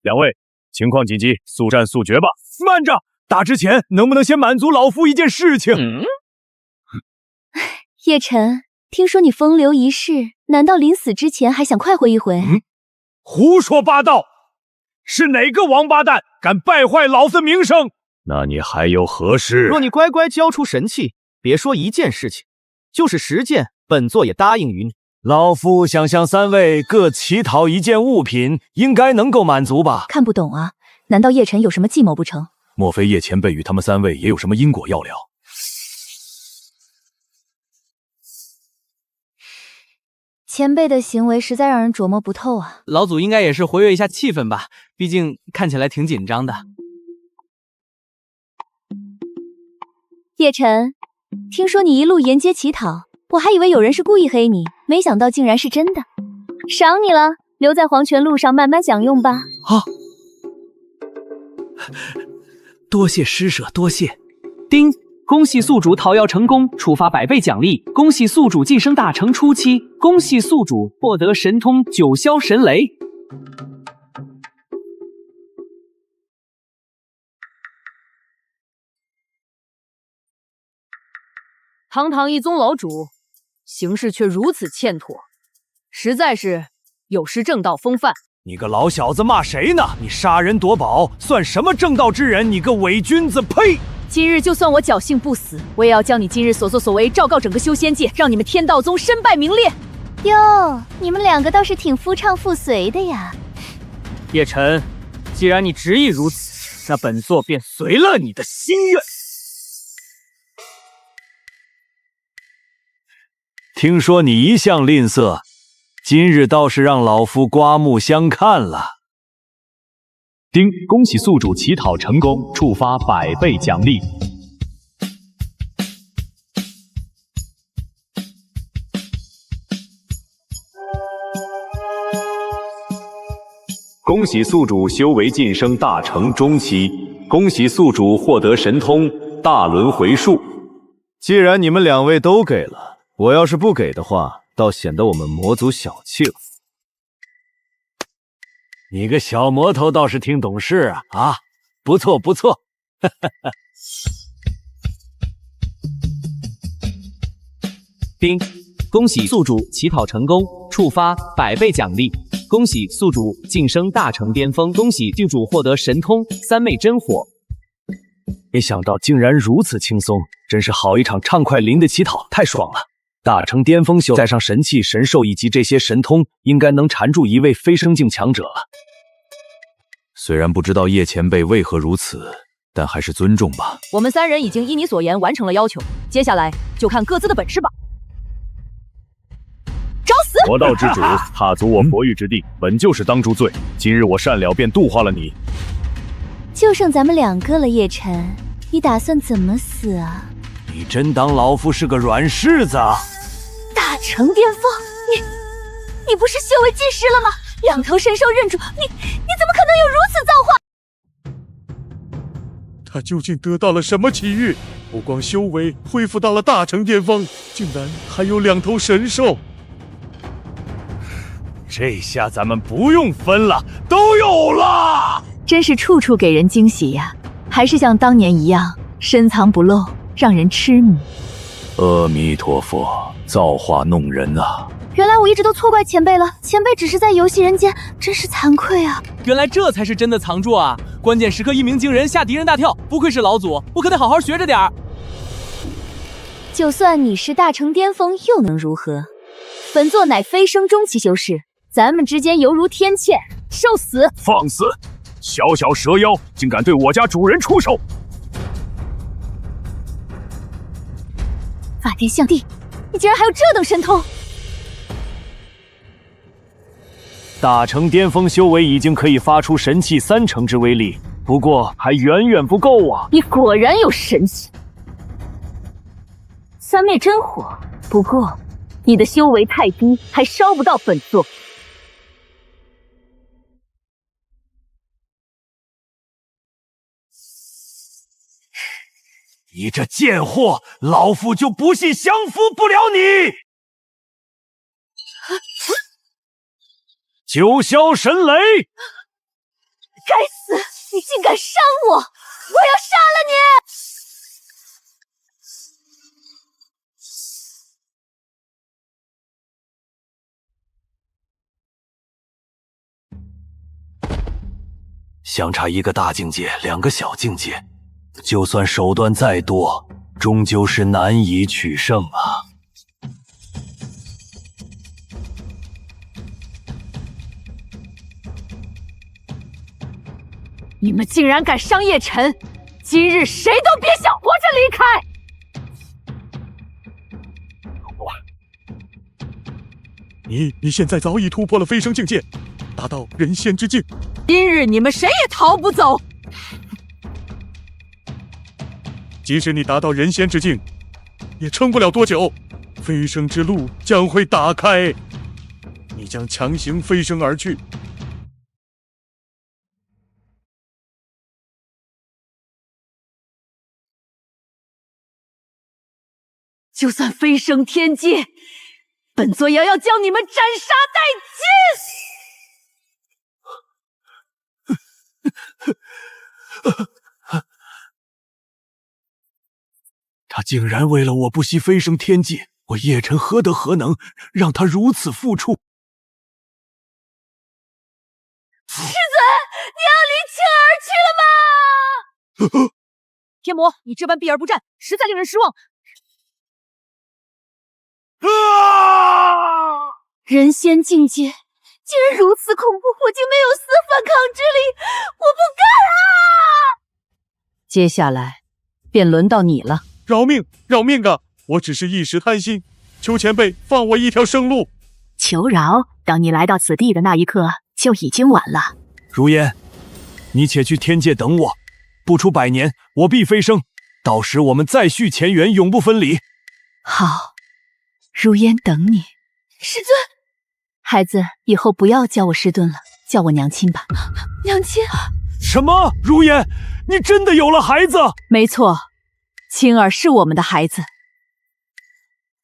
两位，情况紧急，速战速决吧。慢着，打之前能不能先满足老夫一件事情？叶晨，听说你风流一世，难道临死之前还想快活一回？胡说八道！是哪个王八蛋敢败坏老子的名声？那你还有何事？若你乖乖交出神器，别说1件事情，就是10件，本座也答应于你。老夫想向3位各乞讨1件物品，应该能够满足吧？看不懂啊，难道叶晨有什么计谋不成？莫非叶前辈与他们3位也有什么因果要聊？前辈的行为实在让人琢磨不透啊。老祖应该也是活跃一下气氛吧，毕竟看起来挺紧张的。叶晨，听说你一路沿街乞讨，我还以为有人是故意黑你，没想到竟然是真的。赏你了，留在黄泉路上慢慢享用吧。啊！多谢施舍，多谢。丁，恭喜宿主讨要成功，触发100倍奖励。恭喜宿主晋升大成初期，恭喜宿主获得神通九霄神雷。堂堂一宗老主，行事却如此欠妥，实在是有失正道风范。你个老小子骂谁呢？你杀人夺宝，算什么正道之人？你个伪君子！呸！今日就算我侥幸不死，我也要将你今日所作所为昭告整个修仙界，让你们天道宗身败名裂。哟，你们2个倒是挺夫唱妇随的呀。叶晨，既然你执意如此，那本座便随了你的心愿。听说你一向吝啬，今日倒是让老夫刮目相看了。丁，恭喜宿主乞讨成功，触发100倍奖励。恭喜宿主修为晋升大成中期，恭喜宿主获得神通大轮回术。既然你们2位都给了，我要是不给的话，倒显得我们魔族小气了。你个小魔头倒是挺懂事啊！不错不错，哈哈哈。冰，恭喜宿主乞讨成功，触发100倍奖励。恭喜宿主晋升大成巅峰，恭喜宿主获得神通三昧真火。没想到竟然如此轻松，真是好一场畅快淋的乞讨，太爽了！大成巅峰修，再上神器、神兽以及这些神通，应该能缠住一位飞升境强者了。虽然不知道叶前辈为何如此，但还是尊重吧。我们3人已经依你所言完成了要求，接下来就看各自的本事吧。找死！魔道之主踏足我佛域之地，本就是当诛罪。今日我善了，便度化了你。就剩咱们2个了，叶晨，你打算怎么死啊？你真当老夫是个软柿子？大成巅峰，你不是修为尽失了吗？2头神兽认主，你怎么可能有如此造化？他究竟得到了什么奇遇？不光修为恢复到了大成巅峰，竟然还有2头神兽。这下咱们不用分了，都有了！真是处处给人惊喜呀，还是像当年一样深藏不露，让人痴迷。阿弥陀佛，造化弄人啊！原来我一直都错怪前辈了，前辈只是在游戏人间，真是惭愧啊！原来这才是真的藏住啊！关键时刻一鸣惊人，吓敌人大跳，不愧是老祖，我可得好好学着点儿。就算你是大成巅峰，又能如何？本座乃飞升中期修士，咱们之间犹如天堑，受死！放肆！小小蛇妖竟敢对我家主人出手！法天象地，你竟然还有这等神通！大成巅峰修为已经可以发出神器3成之威力，不过还远远不够啊！你果然有神器，三昧真火。不过你的修为太低，还烧不到本座。你这贱货，老夫就不信降服不了你！九霄神雷！该死！你竟敢伤我！我要杀了你！相差1个大境界，2个小境界，就算手段再多，终究是难以取胜啊！你们竟然敢伤叶晨，今日谁都别想活着离开！你现在早已突破了飞升境界，达到人仙之境。今日你们谁也逃不走。即使你达到人仙之境，也撑不了多久，飞升之路将会打开，你将强行飞升而去。就算飞升天界，本座也要将你们斩杀殆尽！他竟然为了我不惜飞升天界，我叶晨何德何能让他如此付出？世尊，你要离青儿去了吗？天魔，你这般避而不战，实在令人失望。人仙境界竟然如此恐怖，我竟没有丝反抗之力，我不干啊！接下来便轮到你了。饶命，饶命啊！我只是一时贪心，求前辈放我一条生路。求饶！等你来到此地的那一刻，就已经晚了。如烟，你且去天界等我，不出100年，我必飞升，到时我们再续前缘，永不分离。好，如烟等你。师尊，孩子，以后不要叫我师尊了，叫我娘亲吧。娘亲？什么？如烟，你真的有了孩子？没错，青儿是我们的孩子。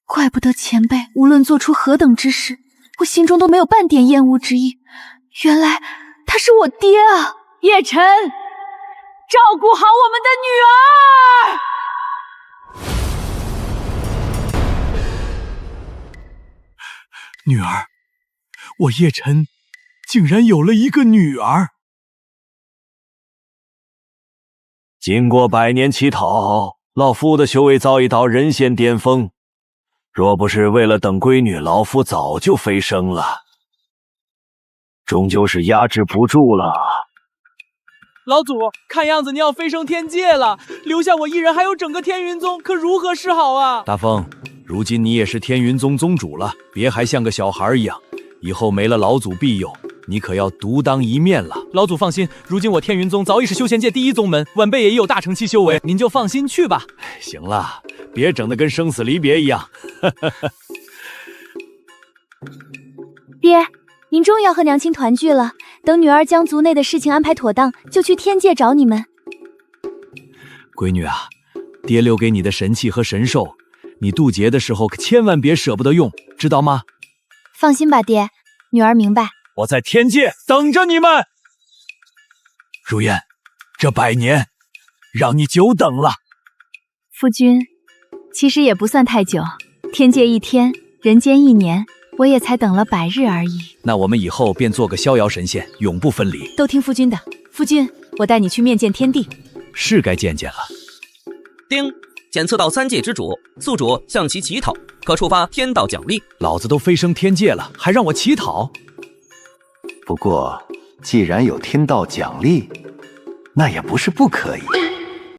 怪不得前辈无论做出何等之事，我心中都没有半点厌恶之意。原来他是我爹啊！叶晨，照顾好我们的女儿。女儿，我叶晨竟然有了一个女儿。经过100年乞讨，老夫的修为早已到人仙巅峰。若不是为了等闺女，老夫早就飞升了。终究是压制不住了。老祖，看样子你要飞升天界了，留下我一人还有整个天云宗，可如何是好啊？大风，如今你也是天云宗宗主了，别还像个小孩一样。以后没了老祖庇佑，你可要独当一面了。老祖放心，如今我天云宗早已是修仙界第一宗门，晚辈也已有大成期修为，您就放心去吧。行了，别整得跟生死离别一样。爹，您终于要和娘亲团聚了。等女儿将族内的事情安排妥当，就去天界找你们。闺女啊，爹留给你的神器和神兽，你渡劫的时候可千万别舍不得用，知道吗？放心吧，爹，女儿明白。我在天界等着你们。如烟，这100年让你久等了。夫君，其实也不算太久，天界1天，人间1年，我也才等了100日而已。那我们以后便做个逍遥神仙，永不分离。都听夫君的。夫君，我带你去面见天帝。是该见见了。丁，检测到3界之主，宿主向其乞讨，可触发天道奖励。老子都飞升天界了，还让我乞讨？不过，既然有天道奖励，那也不是不可以。